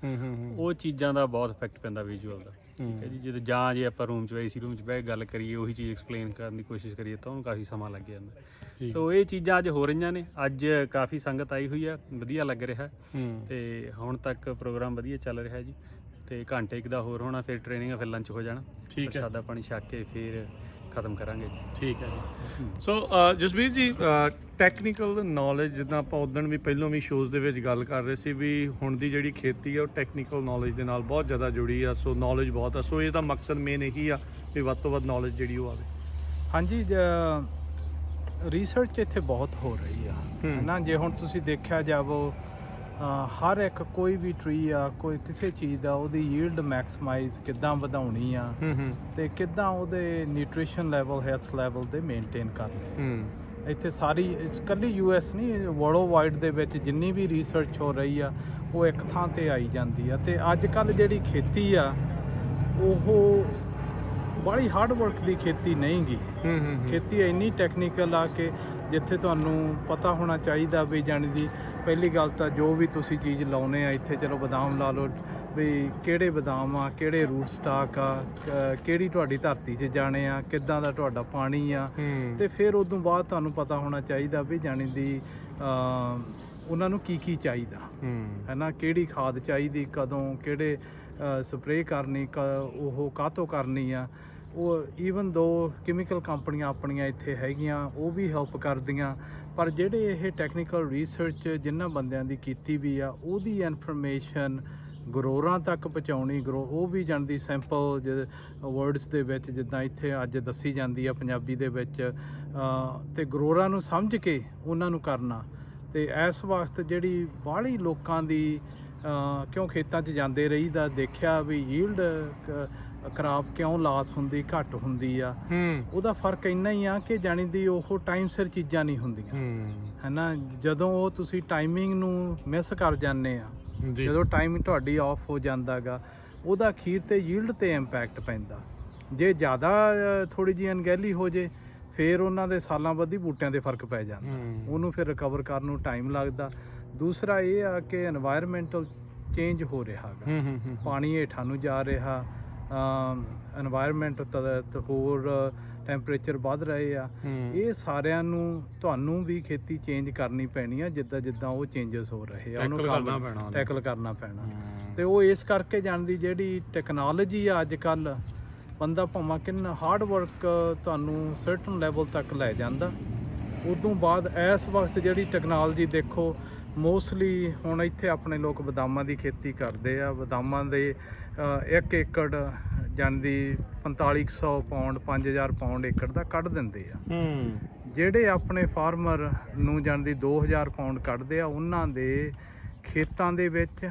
ਉਹ ਚੀਜ਼ਾਂ ਦਾ ਬਹੁਤ ਇਫੈਕਟ ਪੈਂਦਾ ਵਿਜ਼ੂਅਲ ਦਾ। ਠੀਕ ਹੈ ਜੀ। ਜਦੋਂ ਜਾਂ ਜੇ ਆਪਾਂ ਰੂਮ 'ਚ AC ਰੂਮ 'ਚ ਬਹਿ ਕੇ ਗੱਲ ਕਰੀਏ, ਉਹੀ ਚੀਜ਼ ਐਕਸਪਲੇਨ ਕਰਨ ਦੀ ਕੋਸ਼ਿਸ਼ ਕਰੀਏ ਤਾਂ ਉਹਨੂੰ ਕਾਫੀ ਸਮਾਂ ਲੱਗ ਜਾਂਦਾ। ਸੋ ਇਹ ਚੀਜ਼ਾਂ ਅੱਜ ਹੋ ਰਹੀਆਂ ਨੇ, ਅੱਜ ਕਾਫੀ ਸੰਗਤ ਆਈ ਹੋਈ ਆ, ਵਧੀਆ ਲੱਗ ਰਿਹਾ ਤੇ ਹੁਣ ਤੱਕ ਪ੍ਰੋਗਰਾਮ ਵਧੀਆ ਚੱਲ ਰਿਹਾ ਜੀ। ਤੇ ਘੰਟੇ ਕੁ ਦਾ ਹੋਰ ਹੋਣਾ, ਫਿਰ ਟ੍ਰੇਨਿੰਗ, ਫਿਰ ਲੰਚ ਹੋ ਜਾਣਾ। ਠੀਕ ਹੈ, ਸਾਦਾ ਪਾਣੀ ਛੱਕ ਕੇ ਫਿਰ ਖਤਮ ਕਰਾਂਗੇ ਜੀ। ਠੀਕ ਹੈ ਜੀ। ਸੋ ਜਸਬੀਰ ਜੀ, ਟੈਕਨੀਕਲ ਨੌਲੇਜ, ਜਿੱਦਾਂ ਆਪਾਂ ਉਦੋਂ ਵੀ ਪਹਿਲਾਂ ਵੀ ਸ਼ੋਜ਼ ਦੇ ਵਿੱਚ ਗੱਲ ਕਰ ਰਹੇ ਸੀ ਵੀ ਹੁਣ ਦੀ ਜਿਹੜੀ ਖੇਤੀ ਆ ਉਹ ਟੈਕਨੀਕਲ ਨੌਲੇਜ ਦੇ ਨਾਲ ਬਹੁਤ ਜ਼ਿਆਦਾ ਜੁੜੀ ਆ। ਸੋ ਨੌਲੇਜ ਬਹੁਤ ਆ। ਸੋ ਇਹਦਾ ਮਕਸਦ ਮੇਨ ਇਹੀ ਆ ਵੀ ਵੱਧ ਤੋਂ ਵੱਧ ਨੌਲੇਜ ਜਿਹੜੀ ਉਹ ਆਵੇ। ਹਾਂਜੀ, ਰਿਸਰਚ ਇੱਥੇ ਬਹੁਤ ਹੋ ਰਹੀ ਆ ਹੈ ਨਾ। ਜੇ ਹੁਣ ਤੁਸੀਂ ਦੇਖਿਆ ਜਾਵੋ, ਹਰ ਇੱਕ ਕੋਈ ਵੀ ਟਰੀ ਆ, ਕੋਈ ਕਿਸੇ ਚੀਜ਼ ਦਾ ਉਹਦੀ ਯੀਲਡ ਮੈਕਸਿਮਾਈਜ਼ ਕਿੱਦਾਂ ਵਧਾਉਣੀ ਆ ਤੇ ਕਿੱਦਾਂ ਉਹਦੇ ਨਿਊਟ੍ਰੀਸ਼ਨ ਲੈਵਲ, ਹੈਲਥ ਲੈਵਲ ਦੇ ਮੇਨਟੇਨ ਕਰਨੇ। ਇੱਥੇ ਸਾਰੀ ਇਕੱਲੀ US ਨਹੀਂ, ਵਰਲਡ ਵਾਈਡ ਦੇ ਵਿੱਚ ਜਿੰਨੀ ਵੀ ਰਿਸਰਚ ਹੋ ਰਹੀ ਆ ਉਹ ਇੱਕ ਥਾਂ ਤੇ ਆਈ ਜਾਂਦੀ ਆ। ਤੇ ਅੱਜ ਕੱਲ੍ਹ ਜਿਹੜੀ ਖੇਤੀ ਆ ਉਹ ਬੜੀ ਹਾਰਡ ਵਰਕ ਦੀ ਖੇਤੀ ਨਹੀਂ ਗੀ। ਖੇਤੀ ਇੰਨੀ ਟੈਕਨੀਕਲ ਆ ਕਿ ਜਿੱਥੇ ਤੁਹਾਨੂੰ ਪਤਾ ਹੋਣਾ ਚਾਹੀਦਾ ਵੀ ਜਾਣੀ ਦੀ ਪਹਿਲੀ ਗੱਲ ਤਾਂ ਜੋ ਵੀ ਤੁਸੀਂ ਚੀਜ਼ ਲਾਉਨੇ ਆ ਇੱਥੇ, ਚਲੋ ਬਦਾਮ ਲਾ ਲਓ ਵੀ ਕਿਹੜੇ ਬਦਾਮ ਆ, ਕਿਹੜੇ ਰੂਟ ਸਟਾਕ ਆ, ਕਿਹੜੀ ਤੁਹਾਡੀ ਧਰਤੀ 'ਚ ਜਾਣੇ ਆ, ਕਿੱਦਾਂ ਦਾ ਤੁਹਾਡਾ ਪਾਣੀ ਆ। ਤੇ ਫਿਰ ਉਦੋਂ ਬਾਅਦ ਤੁਹਾਨੂੰ ਪਤਾ ਹੋਣਾ ਚਾਹੀਦਾ ਵੀ ਜਾਣੀ ਦੀ ਉਹਨਾਂ ਨੂੰ ਕੀ ਚਾਹੀਦਾ ਹੈ ਨਾ, ਕਿਹੜੀ ਖਾਦ ਚਾਹੀਦੀ, ਕਦੋਂ, ਕਿਹੜੇ ਸਪਰੇਅ ਕਰਨੀ, ਉਹ ਕਾਹਤੋਂ ਕਰਨੀ ਆ। ਉਹ ਈਵਨ ਦੋ ਕੈਮੀਕਲ ਕੰਪਨੀਆਂ ਆਪਣੀਆਂ ਇੱਥੇ ਹੈਗੀਆਂ, ਉਹ ਵੀ ਹੈਲਪ ਕਰਦੀਆਂ। ਪਰ ਜਿਹੜੇ ਇਹ ਟੈਕਨੀਕਲ ਰਿਸਰਚ ਜਿਨ੍ਹਾਂ ਬੰਦਿਆਂ ਦੀ ਕੀਤੀ ਵੀ ਆ, ਉਹਦੀ ਇਨਫੋਰਮੇਸ਼ਨ ਗਰੋਰਾਂ ਤੱਕ ਪਹੁੰਚਾਉਣੀ, ਉਹ ਵੀ ਜਾਂਦੀ ਸੈਂਪਲ ਵਰਡਸ ਦੇ ਵਿੱਚ, ਜਿੱਦਾਂ ਇੱਥੇ ਅੱਜ ਦੱਸੀ ਜਾਂਦੀ ਆ ਪੰਜਾਬੀ ਦੇ ਵਿੱਚ, ਤੇ ਗਰੋਰਾਂ ਨੂੰ ਸਮਝ ਕੇ ਉਹਨਾਂ ਨੂੰ ਕਰਨਾ। ਤੇ ਇਸ ਵਕਤ ਜਿਹੜੀ ਬਾਹਲੀ ਲੋਕਾਂ ਦੀ ਕਿਉਂ ਖੇਤਾਂ 'ਚ ਜਾਂਦੇ ਰਹੀਦਾ, ਦੇਖਿਆ ਵੀ ਯੀਲਡ ਖਰਾਬ ਕਿਉਂ ਲਾਸ ਹੁੰਦੀ, ਘੱਟ ਹੁੰਦੀ ਆ। ਉਹਦਾ ਫਰਕ ਇੰਨਾ ਹੀ ਆ ਕਿ ਜਾਣੀ ਦੀ ਉਹ ਟਾਈਮ ਸਿਰ ਚੀਜ਼ਾਂ ਨਹੀਂ ਹੁੰਦੀਆਂ ਹੈ ਨਾ। ਜਦੋਂ ਉਹ ਤੁਸੀਂ ਟਾਈਮਿੰਗ ਨੂੰ ਮਿਸ ਕਰ ਜਾਂਦੇ ਆ, ਜਦੋਂ ਟਾਈਮ ਤੁਹਾਡੀ ਆਫ ਹੋ ਜਾਂਦਾ ਗਾ, ਉਹਦਾ ਅਖੀਰ ਤੇ ਯੀਲਡ ਤੇ ਇੰਪੈਕਟ ਪੈਂਦਾ। ਜੇ ਜ਼ਿਆਦਾ ਥੋੜ੍ਹੀ ਜਿਹੀ ਅਣਗਹਿਲੀ ਹੋ ਜੇ ਫਿਰ ਉਹਨਾਂ ਦੇ ਸਾਲਾਂ ਬੱਧੀ ਬੂਟਿਆਂ ਦੇ ਫਰਕ ਪੈ ਜਾਂਦਾ, ਉਹਨੂੰ ਫਿਰ ਰਿਕਵਰ ਕਰਨ ਨੂੰ ਟਾਈਮ ਲੱਗਦਾ। ਦੂਸਰਾ ਇਹ ਆ ਕਿ এনवायरमेंटਲ ਚੇਂਜ ਹੋ ਰਿਹਾ ਗਾ, ਪਾਣੀ ਹੇਠਾਂ ਨੂੰ ਜਾ ਰਿਹਾ, এনवायरमेंट ਹੋਰ ਟੈਂਪਰੇਚਰ ਵੱਧ ਰਹੇ ਆ। ਇਹ ਸਾਰਿਆਂ ਨੂੰ ਤੁਹਾਨੂੰ ਵੀ ਖੇਤੀ ਚੇਂਜ ਕਰਨੀ ਪੈਣੀ ਆ, ਜਿੱਦਾਂ ਜਿੱਦਾਂ ਉਹ ਚੇਂਜਸ ਹੋ ਰਹੇ ਆ, ਉਹਨੂੰ ਟੈਕਲ ਕਰਨਾ ਪੈਣਾ। ਤੇ ਉਹ ਇਸ ਕਰਕੇ ਜਾਣਦੀ ਜਿਹੜੀ ਟੈਕਨੋਲੋਜੀ ਆ ਅੱਜ ਕੱਲ੍ਹ, ਬੰਦਾ ਭਾਵੇਂ ਕਿੰਨਾ ਹਾਰਡ ਵਰਕ ਤੁਹਾਨੂੰ ਸਰਟਨ ਲੈਵਲ ਤੱਕ ਲੈ ਜਾਂਦਾ। ਉਦੋਂ ਬਾਅਦ ਇਸ ਵਕਤ ਜਿਹੜੀ ਟੈਕਨੋਲੋਜੀ ਦੇਖੋ, ਮੋਸਟਲੀ ਹੁਣ ਇੱਥੇ ਆਪਣੇ ਲੋਕ ਬਦਾਮਾਂ ਦੀ ਖੇਤੀ ਕਰਦੇ ਆ। ਬਦਾਮਾਂ ਦੇ 1 ਏਕੜ ਜਾਣਦੀ 4500 ਪਾਉਂਡ, 5000 ਪਾਉਂਡ ਏਕੜ ਦਾ ਕੱਢ ਦਿੰਦੇ ਆ। ਜਿਹੜੇ ਆਪਣੇ ਫਾਰਮਰ ਨੂੰ ਜਾਣਦੀ 2000 ਪਾਉਂਡ ਕੱਢਦੇ ਆ, ਉਹਨਾਂ ਦੇ ਖੇਤਾਂ ਦੇ ਵਿੱਚ,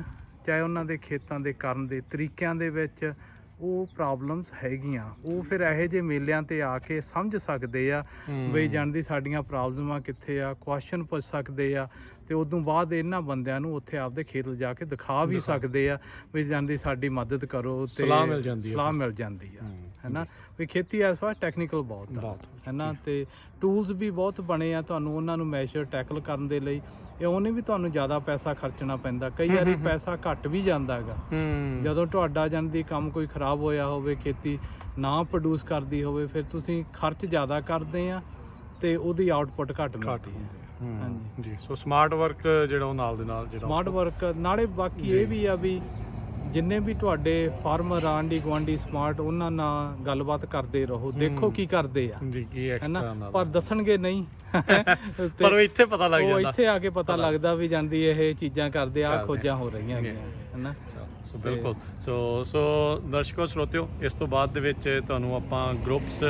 ਚਾਹੇ ਉਹਨਾਂ ਦੇ ਖੇਤਾਂ ਦੇ ਕਰਨ ਦੇ ਤਰੀਕਿਆਂ ਦੇ ਵਿੱਚ ਉਹ ਪ੍ਰੋਬਲਮਸ ਹੈਗੀਆਂ। ਉਹ ਫਿਰ ਇਹੋ ਜਿਹੇ ਮੇਲਿਆਂ 'ਤੇ ਆ ਕੇ ਸਮਝ ਸਕਦੇ ਆ ਬਈ ਜਾਣਦੀ ਸਾਡੀਆਂ ਪ੍ਰੋਬਲਮਾਂ ਕਿੱਥੇ ਆ, ਕੁਐਸਚਨ ਪੁੱਛ ਸਕਦੇ ਆ। ਤੇ ਉਦੋਂ ਬਾਅਦ ਇਹਨਾਂ ਬੰਦਿਆਂ ਨੂੰ ਉੱਥੇ ਆਪਦੇ ਖੇਤ ਲਿਜਾ ਕੇ ਦਿਖਾ ਵੀ ਸਕਦੇ ਆ ਵੀ ਜਾਂਦੀ ਸਾਡੀ ਮਦਦ ਕਰੋ, ਤੇ ਸਲਾਹ ਮਿਲ ਜਾਂਦੀ ਆ ਹੈ ਨਾ। ਵੀ ਖੇਤੀ ਇਸ ਵਾਰ ਟੈਕਨੀਕਲ ਬਹੁਤ ਆ ਹੈ ਨਾ, ਤੇ ਟੂਲਸ ਵੀ ਬਹੁਤ ਬਣੇ ਆ ਤੁਹਾਨੂੰ ਉਹਨਾਂ ਨੂੰ ਮੈਸ਼ਰ ਟੈਕਲ ਕਰਨ ਦੇ ਲਈ। ਇਹ ਉਹਨੇ ਵੀ ਤੁਹਾਨੂੰ ਜ਼ਿਆਦਾ ਪੈਸਾ ਖਰਚਣਾ ਪੈਂਦਾ, ਕਈ ਵਾਰੀ ਪੈਸਾ ਘੱਟ ਵੀ ਜਾਂਦਾ ਹੈਗਾ। ਜਦੋਂ ਤੁਹਾਡਾ ਜਾਣਦੀ ਕੰਮ ਕੋਈ ਖਰਾਬ ਹੋਇਆ ਹੋਵੇ, ਖੇਤੀ ਨਾ ਪ੍ਰੋਡਿਊਸ ਕਰਦੀ ਹੋਵੇ, ਫਿਰ ਤੁਸੀਂ ਖਰਚ ਜ਼ਿਆਦਾ ਕਰਦੇ ਆ ਤੇ ਉਹਦੀ ਆਊਟਪੁੱਟ ਘੱਟ ਮਿਲਦੀ ਹੈ। ਹਾਂਜੀ ਜੀ। ਸੋ ਸਮਾਰਟ ਵਰਕ ਜਿਹੜਾ ਉਹ ਨਾਲ ਦੇ ਨਾਲ ਸਮਾਰਟ ਵਰਕ ਨਾਲੇ ਬਾਕੀ ਇਹ ਵੀ ਆ ਵੀ ਜਿੰਨੇ ਵੀ ਤੁਹਾਡੇ ਫਾਰਮਰ ਆਂਢੀ ਗੁਆਂਢੀ ਸਮਾਰਟ, ਉਹਨਾਂ ਨਾਲ ਗੱਲਬਾਤ ਕਰਦੇ ਰਹੋ, ਦੇਖੋ ਕੀ ਕਰਦੇ ਆ ਹੈ ਨਾ। ਪਰ ਦੱਸਣਗੇ ਨਹੀਂ, ਪਰ ਇੱਥੇ ਪਤਾ ਲੱਗ ਜਾਂਦਾ, ਇੱਥੇ ਆ ਕੇ ਪਤਾ ਲੱਗਦਾ ਵੀ ਜਾਂਦੀ ਇਹ ਚੀਜ਼ਾਂ ਕਰਦੇ ਆ, ਖੋਜਾਂ ਹੋ ਰਹੀਆਂ ਹੈਗੀਆਂ ਹੈ ਨਾ। ਸੋ ਬਿਲਕੁਲ। ਸੋ ਦਰਸ਼ਕੋ ਸਰੋਤਿਓ, ਇਸ ਤੋਂ ਬਾਅਦ ਦੇ ਵਿੱਚ ਤੁਹਾਨੂੰ ਆਪਾਂ ਗਰੁੱਪਸ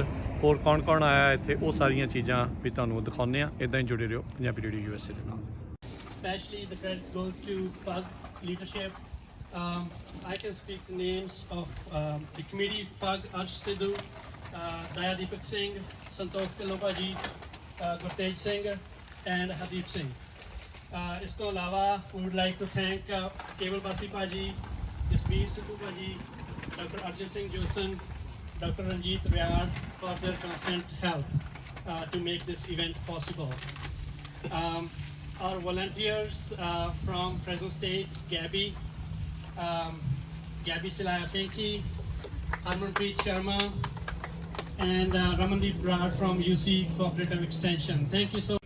ਹੋਰ ਕੌਣ ਆਇਆ ਇੱਥੇ, ਉਹ ਸਾਰੀਆਂ ਚੀਜ਼ਾਂ ਵੀ ਤੁਹਾਨੂੰ ਦਿਖਾਉਂਦੇ ਆ। ਇੱਦਾਂ ਹੀ ਜੁੜੇ ਰਹੋ ਪੰਜਾਬੀ ਰੇਡੀਓ USA ਦੇ ਨਾਲ। Especially the credit goes to PAGG leadership. I can speak the names of the committee: PAGG, Arsh Sidhu, Daya Deepak Singh, Santosh Pilopaji, Gurtej Singh, and Hadeep Singh. Is to alawa, we would like to thank Keval Basi Paji, Jasmeer Sidhu Paji, Dr. Arjun Singh Josan, Dr. Ranjit Ryad for their constant help to make this event possible. Our volunteers from Fresno State, Gabby Silaya Finke, Harmanpreet Sharma, and Ramandeep Brar from UC Cooperative Extension. Thank you so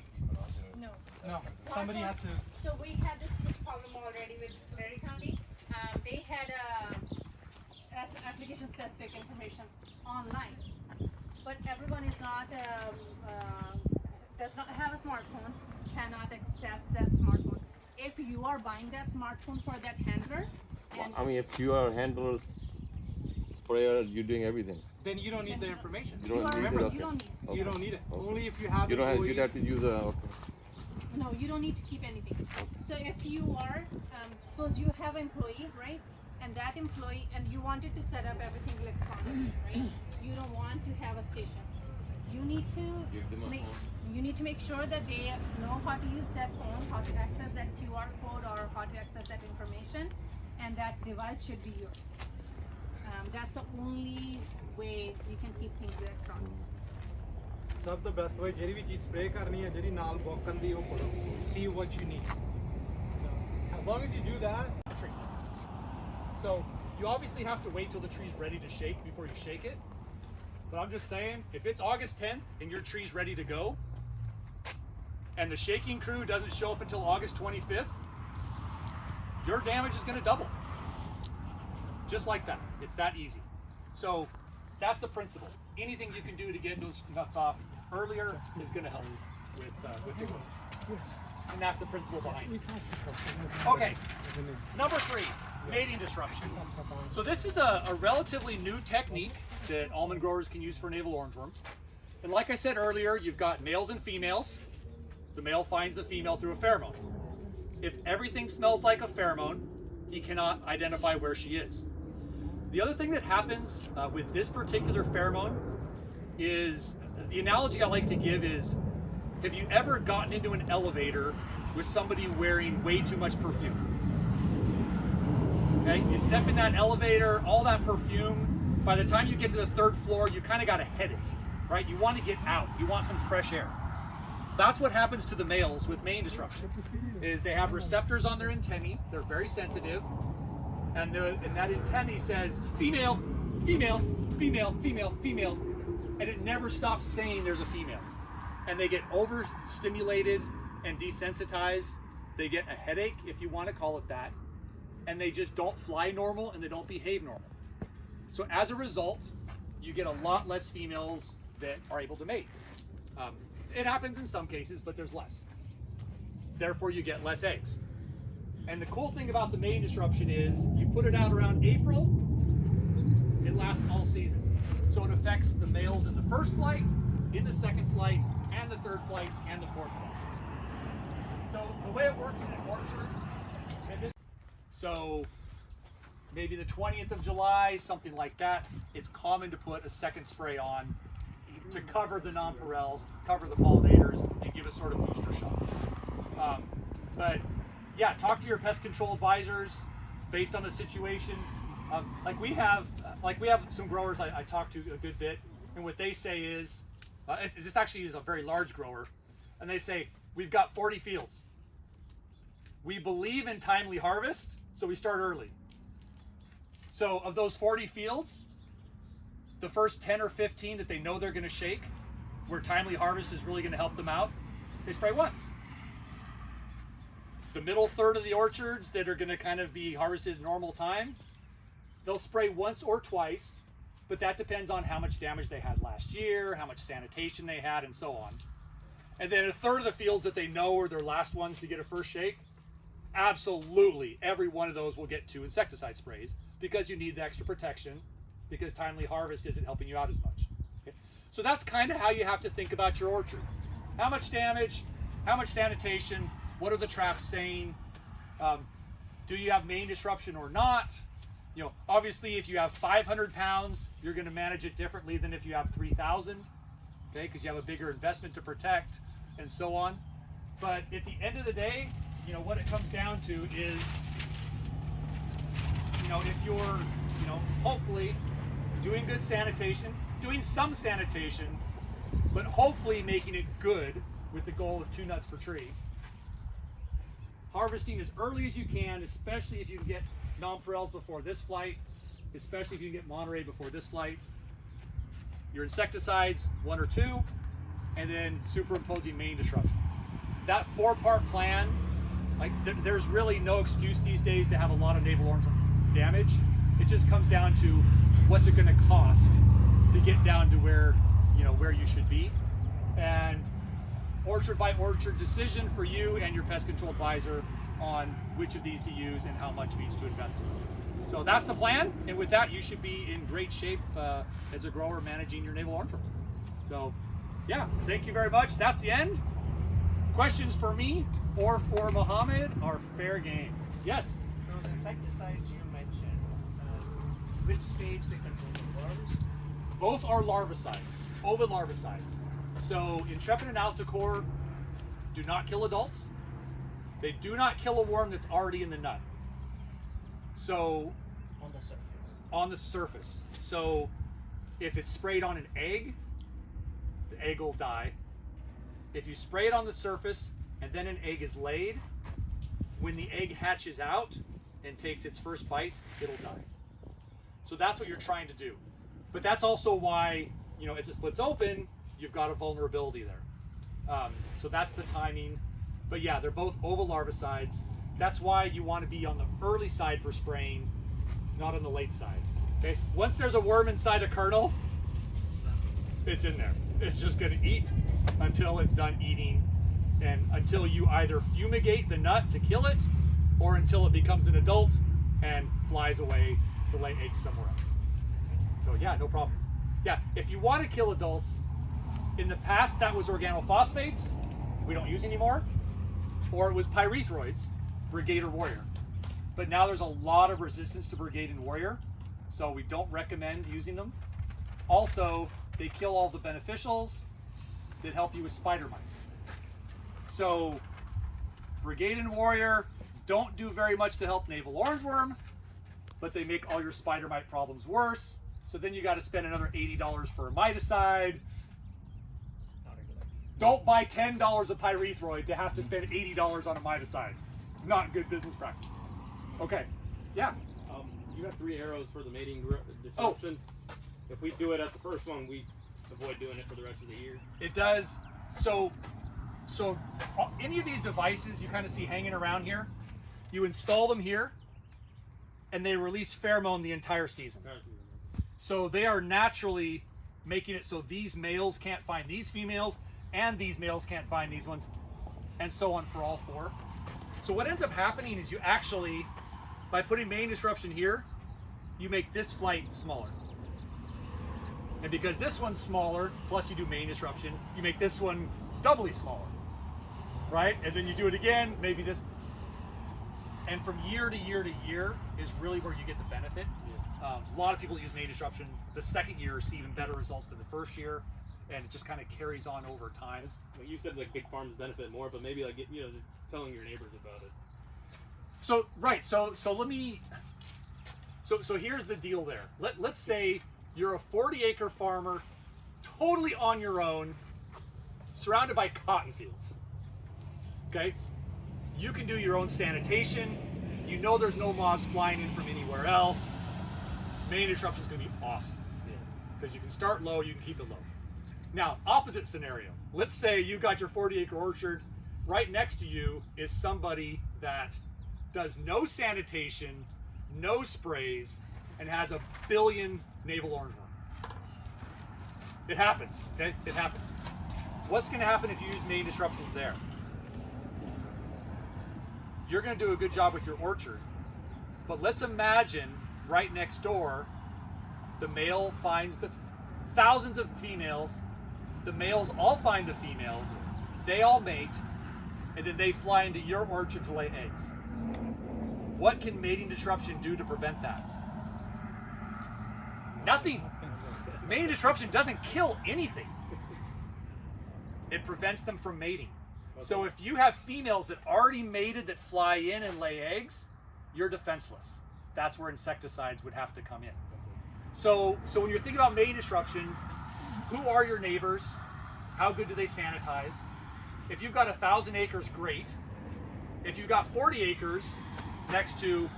No. No, somebody has to. So we had this problem already with Prairie County. They had application specific information online, but everyone is not does not have a smartphone, cannot access that smartphone. If you are buying that smartphone for that handler, and I mean, if you are handler, sprayer, you're doing everything. Then you don't need the information. You don't need remember, it. Okay. you don't need. Okay. You don't need it. Okay. Only if you have. You don't have. employees. You'd have to use a. Okay. No, you don't need to keep anything. So if you are, suppose you have an employee, right? And that employee, and you wanted to set up everything electronically, right? You don't want to have a station. You need to Give them a make, phone. you need to make sure that they know how to use that phone, how to access that QR code, or how to access that information, and that device should be yours. That's the only way you can keep things electronic. ਸਭ ਤੋਂ best way ਜਿਹੜੀ ਵੀ ਚੀਜ਼ spray ਕਰਨੀ ਹੈ ਜਿਹੜੀ ਨਾਲ ਬੋਕਨ ਦੀ ਉਹ ਪੜੋ see what you need. As long as you do that. the tree. So you obviously have to wait till the tree's ready to shake before you shake it. But I'm just saying, if it's August 10th and your tree's ready to go, and the shaking crew doesn't show up until August 25th, your damage is going to double. Just like that. It's that easy. So that's the principle. Anything you can do to get those nuts off earlier is going to help with the growth. And that's the principle behind it. Okay, number 3, mating disruption. So this is a relatively new technique that almond growers can use for navel orangeworm. And like I said earlier, you've got males and females. The male finds the female through a pheromone. If everything smells like a pheromone, he cannot identify where she is. The other thing that happens with this particular pheromone is, the analogy I like to give is, have you ever gotten into an elevator with somebody wearing way too much perfume? Okay, you step in that elevator, all that perfume, by the time you get to the 3rd floor, you kind of got a headache, right? You want to get out, you want some fresh air. That's what happens to the males with mane disruption, is they have receptors on their antennae, they're very sensitive, and that antennae says female, female, female, female, female, and it never stops saying there's a female. And they get overstimulated and desensitized. They get a headache, if you want to call it that, and they just don't fly normal and they don't behave normal. So as a result, you get a lot less females that are able to mate. It happens in some cases, but there's less. Therefore, you get less eggs. And the cool thing about the mating disruption is you put it out around April, it lasts all season. So it affects the males in the 1st flight, in the 2nd flight, and the 3rd flight, and the 4th flight. So the way it works in an orchard, so maybe the 20th of July, something like that, it's common to put a 2nd spray on to cover the nonpareils, cover the pollinators, and give a sort of booster shot. But yeah, talk to your pest control advisors based on the situation. Like we have some growers I talk to a good bit, and what they say is, this actually is a very large grower, and they say, we've got 40 fields. We believe in timely harvest, so we start early. So of those 40 fields, the first 10 or 15 that they know they're going to shake, where timely harvest is really going to help them out, they spray once. The middle third of the orchards that are going to kind of be harvested at normal time, they'll spray once or twice, but that depends on how much damage they had last year, how much sanitation they had, and so on. And then a third of the fields that they know are their last ones to get a first shake, absolutely every one of those will get 2 insecticide sprays, because you need the extra protection, because timely harvest isn't helping you out as much. Okay? So that's kind of how you have to think about your orchard. How much damage, how much sanitation, what are the traps saying? Do you have main disruption or not? You know, obviously if you have 500 pounds, you're going to manage it differently than if you have 3,000, okay, because you have a bigger investment to protect and so on. But at the end of the day, you know, what it comes down to is, you know, if you're, you know, hopefully doing good sanitation, doing some sanitation, but hopefully making it good with the goal of 2 nuts per tree. Harvesting as early as you can, especially if you can get nonpareils before this flight, especially if you can get Monterey before this flight. Your insecticides, 1 or 2, and then superimposing main disruption. That 4-part plan, like there's really no excuse these days to have a lot of naval orange damage. It just comes down to what's it going to cost to get down to where you should be, and orchard by orchard decision for you and your pest control advisor on which of these to use and how much of each to invest in. So that's the plan, and with that you should be in great shape as a grower managing your naval orange worm. So yeah, thank you very much. That's the end. Questions for me or for Mohammed are fair game. Yes? Those insecticides you mentioned, which stage they control the worms? Both are larvicides, ovid larvicides. So Intrepid and Alticore do not kill adults. They do not kill a worm that's already in the nut. So On the surface. On the surface. So if it's sprayed on an egg, the egg will die. If you spray it on the surface and then an egg is laid, when the egg hatches out and takes its first bites, it'll die. So that's what you're trying to do. But that's also why, as it splits open, you've got a vulnerability there. So that's the timing. But yeah, they're both oval larvicides. That's why you want to be on the early side for spraying, not on the late side. Okay. Once there's a worm inside a kernel, it's in there. It's just going to eat until it's done eating, and until you either fumigate the nut to kill it, or until it becomes an adult and flies away to lay eggs somewhere else. So yeah, no problem. Yeah, if you want to kill adults, in the past that was organophosphates, we don't use anymore, or it was pyrethroids, Brigade or Warrior. But now there's a lot of resistance to Brigade and Warrior, so we don't recommend using them. Also, they kill all the beneficials that help you with spider mites. So Brigade and Warrior don't do very much to help naval orangeworm, but they make all your spider mite problems worse. So then you got to spend another $80 for a miticide. Don't buy $10 of pyrethroid to have to spend $80 on a miticide. Not good business practice. Okay, yeah. You have 3 arrows for the mating disruptions. Oh. If we do it at the first one, we avoid doing it for the rest of the year. It does. So any of these devices you kind of see hanging around here, you install them here, and they release pheromone the entire season. So they are naturally making it so these males can't find these females, and these males can't find these ones, and so on for all 4. So what ends up happening is you actually, by putting main disruption here, you make this flight smaller. And because this one's smaller, plus you do main disruption, you make this one doubly smaller, right? And then you do it again, maybe this, and from year to year to year is really where you get the benefit. A lot of people use main disruption the second year, see even better results than the first year, and it just kind of carries on over time. Like you said, like big farms benefit more, but maybe like just telling your neighbors about it. So right, so let me. So here's the deal there. Let's say you're a 40-acre farmer, totally on your own, surrounded by cotton fields. Okay, you can do your own sanitation. You know there's no moths flying in from anywhere else. Main disruption is going to be awesome because you can start low, you can keep it low. Now, opposite scenario. Let's say you got your 40-acre orchard. Right next to you is somebody that does no sanitation, no sprays, and has a billion naval orangeworm. It happens, okay? It happens. What's going to happen if you use main disruption there? You're going to do a good job with your orchard, but let's imagine right next door, the male finds the thousands of females, the males all find the females, they all mate, and then they fly into your orchard to lay eggs. What can mating disruption do to prevent that? Nothing. Mating disruption doesn't kill anything. It prevents them from mating. So if you have females that already mated that fly in and lay eggs, you're defenseless. That's where insecticides would have to come in. So when you're thinking about mating disruption, who are your neighbors? How good do they sanitize? If you've got 1,000 acres, great. If you've got 40 acres next to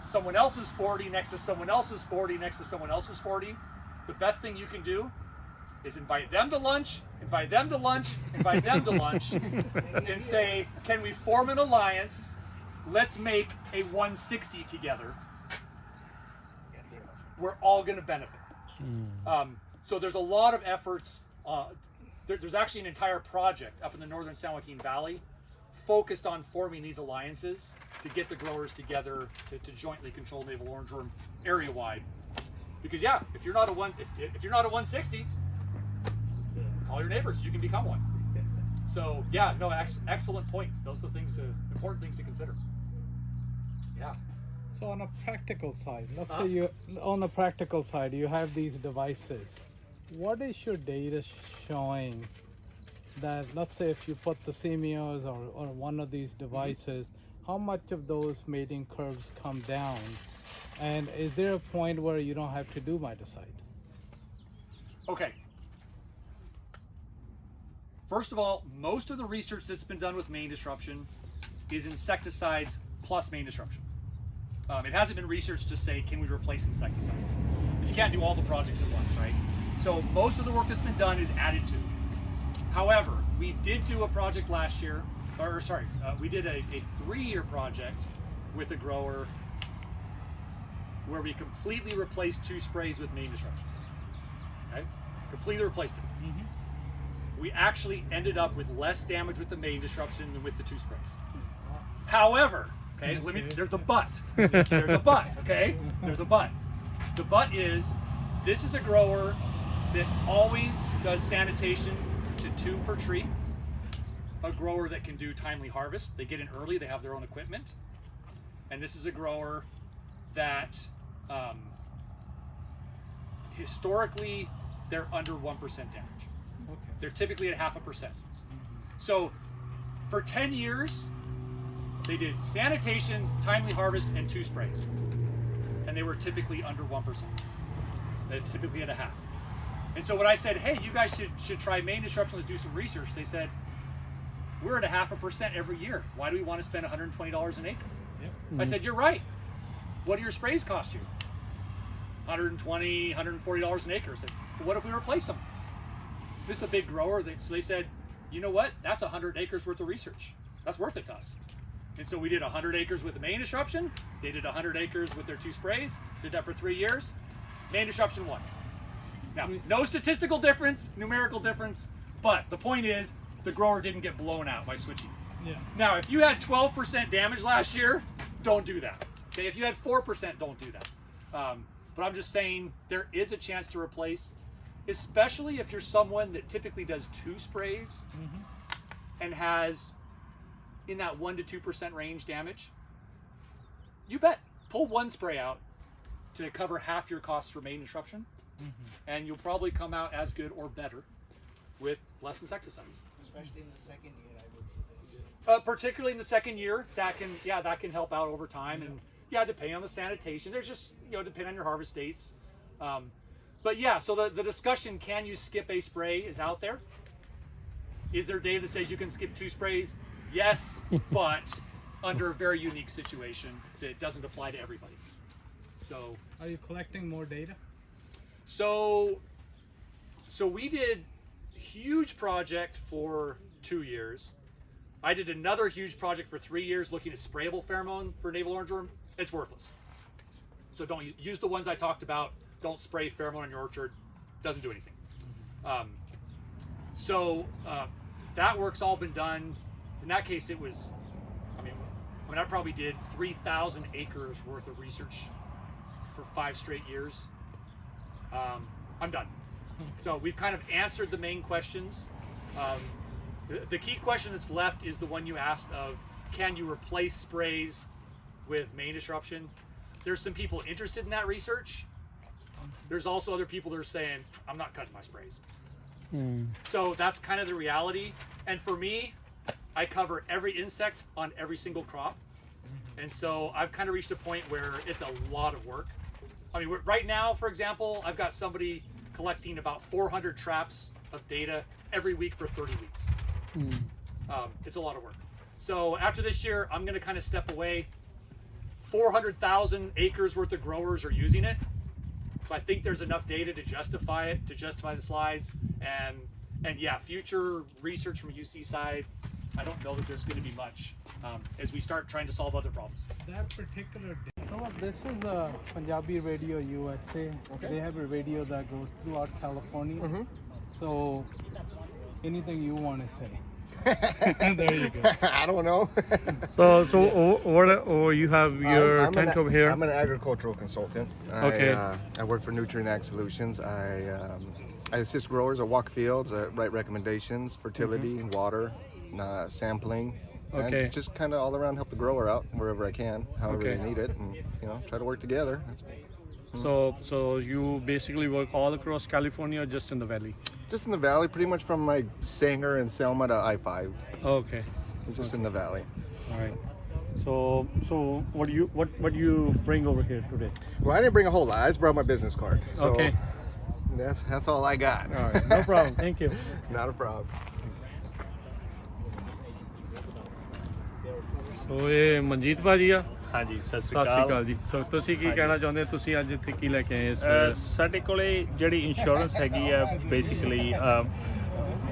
someone else's 40 next to someone else's 40 next to someone else's 40, the best thing you can do is invite them to lunch, invite them to lunch, invite them to lunch, and say, can we form an alliance? Let's make a 160 together. We're all going to benefit. So there's a lot of efforts. There's actually an entire project up in the northern San Joaquin Valley focused on forming these alliances to get the growers together to jointly control navel orangeworm area wide. Because yeah, if you're not a 160, call your neighbors. You can become one. So yeah, no, excellent points. Those are important things to consider. Yeah. So on a practical side, let's say you have these devices. What is your data showing that, let's say if you put the semios or one of these devices, how much of those mating curves come down? And is there a point where you don't have to do miticide? Okay. First of all, most of the research that's been done with main disruption is insecticides plus main disruption. It hasn't been researched to say, can we replace insecticides? But you can't do all the projects at once, right? So most of the work that's been done is added to. However, we did do a project last year, we did a 3-year project with a grower where we completely replaced 2 sprays with main disruption. Okay? Completely replaced it. We actually ended up with less damage with the main disruption than with the 2 sprays. However, okay, there's a but. There's a but, okay? There's a but. The but is, this is a grower that always does sanitation to 2 per tree. A grower that can do timely harvest. They get in early, they have their own equipment. And this is a grower that historically, they're under 1% damage. Okay. They're typically at 0.5%. So for 10 years, they did sanitation, timely harvest, and 2 sprays. And they were typically under 1%. They're typically at 0.5%. And so when I said, hey, you guys should try main disruption, let's do some research, they said, we're at 0.5% every year. Why do we want to spend $120 an acre? Yep. I said, you're right. What do your sprays cost you? $120, $140 an acre. I said, but what if we replace them? This is a big grower. So they said, you know what? That's 100 acres worth of research. That's worth it to us. And so we did 100 acres with the main disruption. They did 100 acres with their 2 sprays. Did that for 3 years. Main disruption won. Now, no statistical difference, numerical difference, but the point is the grower didn't get blown out by switching. Yeah. Now, if you had 12% damage last year, don't do that. Okay, if you had 4%, don't do that. But I'm just saying there is a chance to replace, especially if you're someone that typically does 2 sprays and has in that 1 to 2% range damage. You bet. Pull 1 spray out to cover half your costs for main disruption, and you'll probably come out as good or better with less insecticides. Especially in the 2nd year, I would suggest. Particularly in the 2nd year, that can help out over time, and depending on the sanitation, there's just depending on your harvest dates. But yeah, so the discussion, can you skip a spray, is out there. Is there data that says you can skip 2 sprays? Yes, but under a very unique situation that doesn't apply to everybody. So, are you collecting more data? So we did a huge project for 2 years. I did another huge project for 3 years looking at sprayable pheromone for navel orangeworm. It's worthless. So don't use the ones I talked about. Don't spray pheromone in your orchard. Doesn't do anything. That work's all been done. In that case, it was, I probably did 3,000 acres worth of research for 5 straight years. I'm done. So we've kind of answered the main questions. The key question that's left is the one you asked of, can you replace sprays with main disruption? There's some people interested in that research. There's also other people that are saying, I'm not cutting my sprays. So that's kind of the reality. And for me, I cover every insect on every single crop. And so I've kind of reached a point where it's a lot of work. Right now, for example, I've got somebody collecting about 400 traps of data every week for 30 weeks. It's a lot of work. So after this year, I'm going to kind of step away. 400,000 acres worth of growers are using it. So I think there's enough data to justify it, to justify the slides. And yeah, future research from UC side, I don't know that there's going to be much as we start trying to solve other problems. That particular this is Punjabi Radio USA. Okay. They have a radio that goes throughout California. So anything you want to say? There you go. I don't know. So you have your tent over here? I'm an agricultural consultant. Okay. I work for Nutrient Ag Solutions. I assist growers. I walk fields. I write recommendations, fertility, water, sampling. Okay. And just kind of all around help the grower out wherever I can, however they need it, and try to work together. So you basically work all across California or just in the valley? Just in the valley, pretty much from like Sanger and Selma to I-5. Okay. Just in the valley. All right. So what do you bring over here today? Well, I didn't bring a whole lot. I just brought my business card. So Okay. That's all I got. All right. No problem. Thank you. Not a problem. ਸੋ ਇਹ ਮਨਜੀਤ ਭਾਜੀ ਆ ਹਾਂਜੀ ਸਤਿ ਸਤਿ ਸ਼੍ਰੀ ਅਕਾਲ ਜੀ ਸੋ ਤੁਸੀਂ ਕੀ ਕਹਿਣਾ ਚਾਹੁੰਦੇ ਤੁਸੀਂ ਅੱਜ ਇੱਥੇ ਕੀ ਲੈ ਕੇ ਆਏ ਇਸ ਸਾਡੇ ਕੋਲੇ ਜਿਹੜੀ ਇੰਸ਼ੋਰੈਂਸ ਹੈਗੀ ਆ ਬੇਸਿਕਲੀ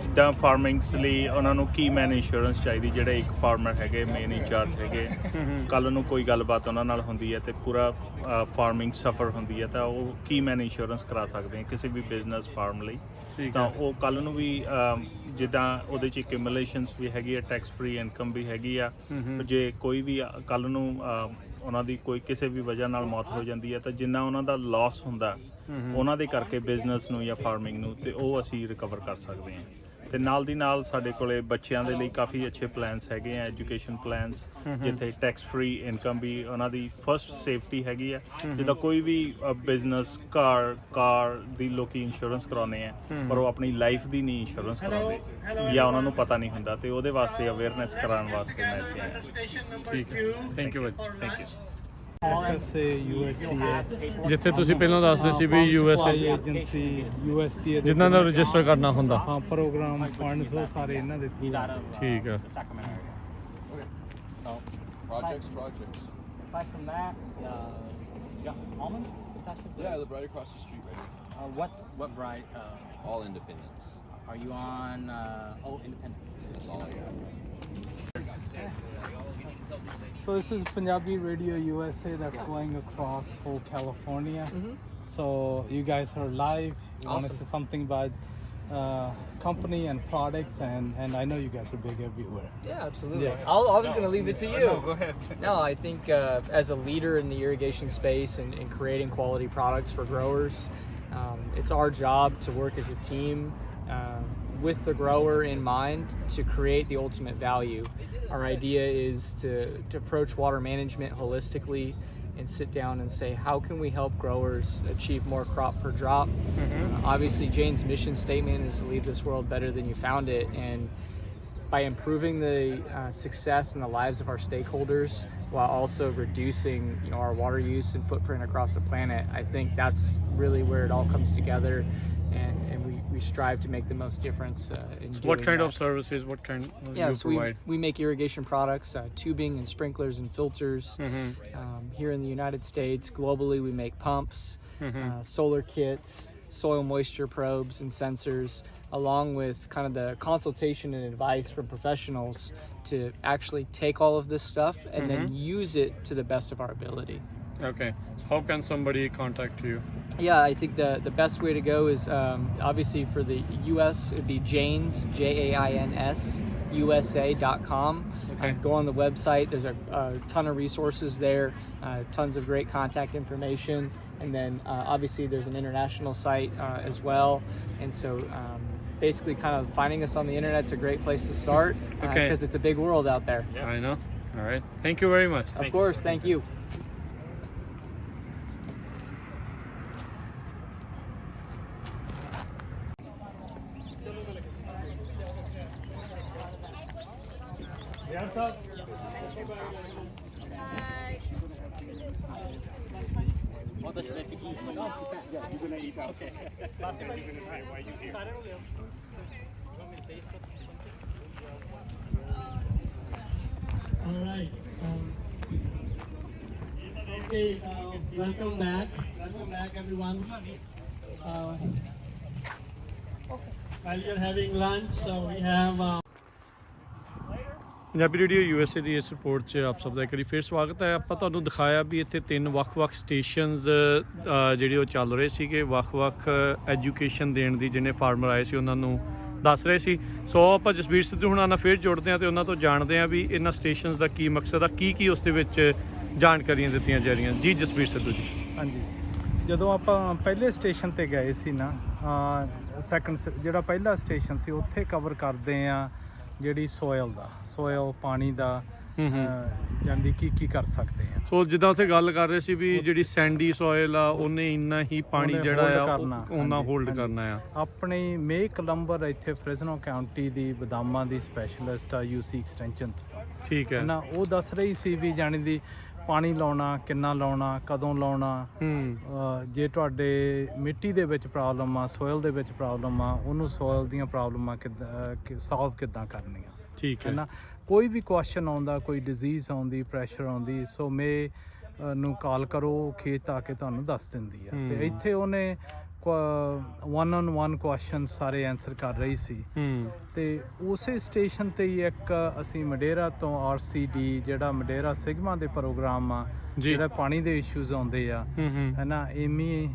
ਜਿੱਦਾਂ ਫਾਰਮਿੰਗਸ ਲਈ ਉਹਨਾਂ ਨੂੰ ਕੀ ਮੈਨ ਇੰਸ਼ੋਰੈਂਸ ਚਾਹੀਦੀ ਜਿਹੜੇ ਇੱਕ ਫਾਰਮਰ ਹੈਗੇ ਮੇਨ ਇੰਚਾਰਜ ਹੈਗੇ ਕੱਲ ਨੂੰ ਕੋਈ ਗੱਲਬਾਤ ਉਹਨਾਂ ਨਾਲ ਹੁੰਦੀ ਹੈ ਤੇ ਪੂਰਾ ਫਾਰਮਿੰਗ ਸਫਰ ਹੁੰਦੀ ਹੈ ਤਾਂ ਉਹ ਕੀ ਮੈਨ ਇੰਸ਼ੋਰੈਂਸ ਕਰਾ ਸਕਦੇ ਆ ਕਿਸੇ ਵੀ ਬਿਜ਼ਨਸ ਫਾਰਮ ਲਈ ਤਾਂ ਉਹ ਕੱਲ ਨੂੰ ਵੀ ਜਿੱਦਾਂ ਉਹਦੇ 'ਚ ਐਕਿਊਮੂਲੇਸ਼ਨਸ ਵੀ ਹੈਗੀ ਆ ਟੈਕਸ ਫ੍ਰੀ ਇਨਕਮ ਵੀ ਹੈਗੀ ਆ ਜੇ ਕੋਈ ਵੀ ਕੱਲ ਨੂੰ ਉਹਨਾਂ ਦੀ ਕੋਈ ਕਿਸੇ ਵੀ ਵਜ੍ਹਾ ਨਾਲ ਮੌਤ ਹੋ ਜਾਂਦੀ ਹੈ ਤਾਂ ਜਿੰਨਾ ਉਹਨਾਂ ਦਾ ਲਾਸ ਹੁੰਦਾ ਉਹਨਾਂ ਦੇ ਕਰਕੇ ਬਿਜ਼ਨਸ ਨੂੰ ਜਾਂ ਫਾਰਮਿੰਗ ਨੂੰ ਤੇ ਉਹ ਅਸੀਂ ਰਿਕਵਰ ਕਰ ਸਕਦੇ ਹਾਂ ਤੇ ਨਾਲ ਦੀ ਨਾਲ ਸਾਡੇ ਕੋਲੇ ਬੱਚਿਆਂ ਦੇ ਲਈ ਕਾਫੀ ਅੱਛੇ ਪਲਾਨਸ ਹੈਗੇ ਆ ਐਜੂਕੇਸ਼ਨ ਪਲਾਨਸ ਜਿੱਥੇ ਟੈਕਸ ਫ੍ਰੀ ਇਨਕਮ ਵੀ ਉਹਨਾਂ ਦੀ ਫਸਟ ਸੇਫਟੀ ਹੈਗੀ ਆ ਜਿੱਦਾਂ ਕੋਈ ਵੀ ਬਿਜ਼ਨਸ ਕਾਰ ਦੀ ਲੋਕੀ ਇੰਸ਼ੋਰੈਂਸ ਕਰਾਉਂਦੇ ਆ ਪਰ ਉਹ ਆਪਣੀ ਲਾਈਫ ਦੀ ਨਹੀਂ ਇੰਸ਼ੋਰੈਂਸ ਕਰਾਉਂਦੇ ਜਾਂ ਉਹਨਾਂ ਨੂੰ ਪਤਾ ਨਹੀਂ ਹੁੰਦਾ ਤੇ ਉਹਦੇ ਵਾਸਤੇ ਅਵੇਅਰਨੈਸ ਕਰਾਉਣ ਵਾਸਤੇ ਮੈਂ ਇੱਥੇ ਆਇਆ ਠੀਕ ਹੈ thank you thank you USA USDA ਜਿੱਥੇ ਤੁਸੀਂ ਪਹਿਲਾਂ ਦੱਸਦੇ ਸੀ ਵੀ USA ਏਜੰਸੀ USDA ਜਿਨ੍ਹਾਂ ਦਾ ਰਜਿਸਟਰ ਕਰਨਾ ਹੁੰਦਾ ਹਾਂ ਪ੍ਰੋਗਰਾਮ ਫੰਡਸ ਉਹ ਸਾਰੇ ਇਹਨਾਂ ਦੇ ਥਰੂ ਠੀਕ ਆ Projects. Aside from that, you got almonds, pistachios? Yeah, I live right across the street right here. What variety? All independents. Are you on? Independent. That's all I got. So this is Punjabi Radio USA that's going across whole California. So you guys are live. You want to say something about company and products, and I know you guys are big everywhere. Yeah, absolutely. Yeah. I was going to leave it to you. No, go ahead. No, I think as a leader in the irrigation space and creating quality products for growers, it's our job to work as a team with the grower in mind to create the ultimate value. Our idea is to approach water management holistically and sit down and say, how can we help growers achieve more crop per drop? Obviously, Jane's mission statement is to leave this world better than you found it. And by improving the success and the lives of our stakeholders while also reducing our water use and footprint across the planet, I think that's really where it all comes together. And we strive to make the most difference in doing what kind that. of services what kind you So provide we make irrigation products, tubing and sprinklers and filters. Here in the United States, globally we make pumps, solar kits, soil moisture probes and sensors, along with kind of the consultation and advice from professionals to actually take all of this stuff and then use it to the best of our ability. okay so how can somebody contact you? Yeah, I think the best way to go is obviously for the US, it'd be Janes, JAINS, USA.com. Go on the website. There's a ton of resources there, tons of great contact information. And then obviously there's an international site as well. And so basically kind of finding us on the internet's a great place to start because it's a big world out there. I know. All right. Thank you very much. Of course. Thank you. All right. Okay, welcome back. Welcome back, everyone. While you're having lunch, so we have. Punjabi radio USA ਦੀ ਇਸ report 'ਚ ਆਪ ਸਭ ਦਾ ਇੱਕ ਵਾਰੀ ਫਿਰ ਸਵਾਗਤ ਹੈ। ਆਪਾਂ ਤੁਹਾਨੂੰ ਦਿਖਾਇਆ ਵੀ ਇੱਥੇ 3 ਵੱਖ-ਵੱਖ ਸਟੇਸ਼ਨਸ ਜਿਹੜੇ ਉਹ ਚੱਲ ਰਹੇ ਸੀਗੇ, ਵੱਖ-ਵੱਖ ਐਜੂਕੇਸ਼ਨ ਦੇਣ ਦੀ, ਜਿਹਨੇ ਫਾਰਮਰ ਆਏ ਸੀ ਉਹਨਾਂ ਨੂੰ ਦੱਸ ਰਹੇ ਸੀ। ਸੋ ਆਪਾਂ ਜਸਬੀਰ ਸਿੱਧੂ ਹੁਣਾਂ ਨਾਲ ਫਿਰ ਜੁੜਦੇ ਹਾਂ ਅਤੇ ਉਹਨਾਂ ਤੋਂ ਜਾਣਦੇ ਹਾਂ ਵੀ ਇਹਨਾਂ ਸਟੇਸ਼ਨਸ ਦਾ ਕੀ ਮਕਸਦ ਆ, ਕੀ ਉਸ ਦੇ ਵਿੱਚ ਜਾਣਕਾਰੀਆਂ ਦਿੱਤੀਆਂ ਜਾ ਰਹੀਆਂ। ਜੀ ਜਸਬੀਰ ਸਿੱਧੂ ਜੀ। ਹਾਂਜੀ, ਜਦੋਂ ਆਪਾਂ ਪਹਿਲੇ ਸਟੇਸ਼ਨ ਤੇ ਗਏ ਸੀ ਨਾ, ਜਿਹੜਾ ਪਹਿਲਾ ਸਟੇਸ਼ਨ ਸੀ, ਉੱਥੇ ਕਵਰ ਕਰਦੇ ਆ ਜਿਹੜੀ ਸੋਇਲ ਪਾਣੀ ਦਾ ਜਾਂਦੀ ਕੀ ਕਰ ਸਕਦੇ ਆ। ਸੋ ਜਿੱਦਾਂ ਉੱਥੇ ਗੱਲ ਕਰ ਰਹੇ ਸੀ ਵੀ ਜਿਹੜੀ ਸੈਂਡੀ ਸੋਇਲ ਆ ਉਹਨੇ ਇੰਨਾ ਹੀ ਪਾਣੀ ਜਿਹੜਾ ਆ ਉਹਨਾਂ ਹੋਲਡ ਕਰਨਾ ਆ। ਆਪਣੀ ਮੇਕ ਲੰਬਰ ਇੱਥੇ ਫ੍ਰੈਜ਼ਨੋ ਕਾਉਂਟੀ ਦੀ ਬਦਾਮਾਂ ਦੀ ਸਪੈਸ਼ਲਿਸਟ ਆ UC ਐਕਸਟੈਂਸ਼ਨ। ਠੀਕ ਹੈ ਨਾ, ਉਹ ਦੱਸ ਰਹੀ ਸੀ ਵੀ ਜਾਣੀ ਦੀ ਪਾਣੀ ਲਾਉਣਾ ਕਿੰਨਾ ਲਾਉਣਾ, ਕਦੋਂ ਲਾਉਣਾ, ਜੇ ਤੁਹਾਡੇ ਮਿੱਟੀ ਦੇ ਵਿੱਚ ਪ੍ਰੋਬਲਮ ਆ, ਸੋਇਲ ਦੇ ਵਿੱਚ ਪ੍ਰੋਬਲਮ ਆ, ਉਹਨੂੰ ਸੋਇਲ ਦੀਆਂ ਪ੍ਰੋਬਲਮਾਂ ਸੋਲਵ ਕਿੱਦਾਂ ਕਰਨੀਆਂ। ਠੀਕ ਹੈ ਨਾ, ਕੋਈ ਵੀ ਕੁਐਸਚਨ ਆਉਂਦਾ, ਕੋਈ ਡਿਜ਼ੀਜ਼ ਆਉਂਦੀ, ਪ੍ਰੈਸ਼ਰ ਆਉਂਦੀ, ਸੋ ਨੂੰ ਕਾਲ ਕਰੋ, ਖੇਤ ਆ ਕੇ ਤੁਹਾਨੂੰ ਦੱਸ ਦਿੰਦੀ ਆ। ਤੇ ਇੱਥੇ ਉਹਨੇ 1-on-1 ਕੁਐਸਚਨ ਸਾਰੇ ਆਨਸਰ ਕਰ ਰਹੀ ਸੀ। ਤੇ ਉਸੇ ਸਟੇਸ਼ਨ ਤੇ ਹੀ ਇੱਕ ਅਸੀਂ ਮਡੇਰਾ ਤੋਂ RCD, ਜਿਹੜਾ ਮਡੇਰਾ ਸਿਗਮਾ ਦੇ ਪ੍ਰੋਗਰਾਮ ਆ, ਜਿਹੜਾ ਪਾਣੀ ਦੇ ਇਸ਼ੂਜ਼ ਆਉਂਦੇ ਆ, ਹੈ ਨਾ, ਏਮੀ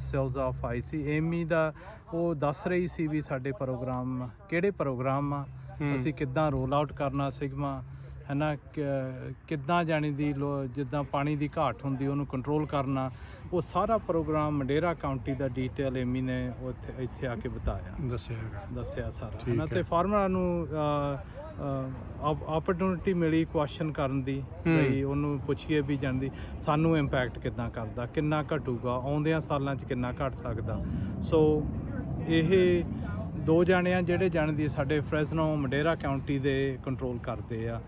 ਸੇਲਸ ਆਫ ਆਈ ਸੀ। ਏਮੀ ਦਾ ਉਹ ਦੱਸ ਰਹੀ ਸੀ ਵੀ ਸਾਡੇ ਪ੍ਰੋਗਰਾਮ ਕਿਹੜੇ ਪ੍ਰੋਗਰਾਮ ਆ, ਅਸੀਂ ਕਿੱਦਾਂ ਰੋਲ ਆਊਟ ਕਰਨਾ ਸਿਗਮਾ, ਹੈ ਨਾ, ਕਿੱਦਾਂ ਜਾਣੀ ਦੀ ਜਿੱਦਾਂ ਪਾਣੀ ਦੀ ਘਾਟ ਹੁੰਦੀ ਉਹਨੂੰ ਕੰਟਰੋਲ ਕਰਨਾ। ਉਹ ਸਾਰਾ ਪ੍ਰੋਗਰਾਮ ਮਡੇਰਾ ਕਾਉਂਟੀ ਦਾ ਡੀਟੇਲ ਏਮੀ ਨੇ ਇੱਥੇ ਆ ਕੇ ਦੱਸਿਆ ਸਾਰਾ, ਹੈ ਨਾ। ਤੇ ਫਾਰਮਰਾਂ ਨੂੰ ਓਪਰਚੁਨਿਟੀ ਮਿਲੀ ਕੁਐਸਚਨ ਕਰਨ ਦੀ, ਬਈ ਉਹਨੂੰ ਪੁੱਛੀਏ ਵੀ ਜਾਂਦੀ ਸਾਨੂੰ ਇੰਪੈਕਟ ਕਿੱਦਾਂ ਕਰਦਾ, ਕਿੰਨਾ ਘਟੂਗਾ, ਆਉਂਦਿਆਂ ਸਾਲਾਂ 'ਚ ਕਿੰਨਾ ਘਟ ਸਕਦਾ। ਸੋ ਇਹ 2 ਜਾਣੇ ਜਿਹੜੇ ਜਾਣਦੀ ਸਾਡੇ ਫ੍ਰੈਜ਼ਨੋ ਮਡੇਰਾ ਕਾਉਂਟੀ ਦੇ ਕੰਟਰੋਲ ਕਰਦੇ ਆ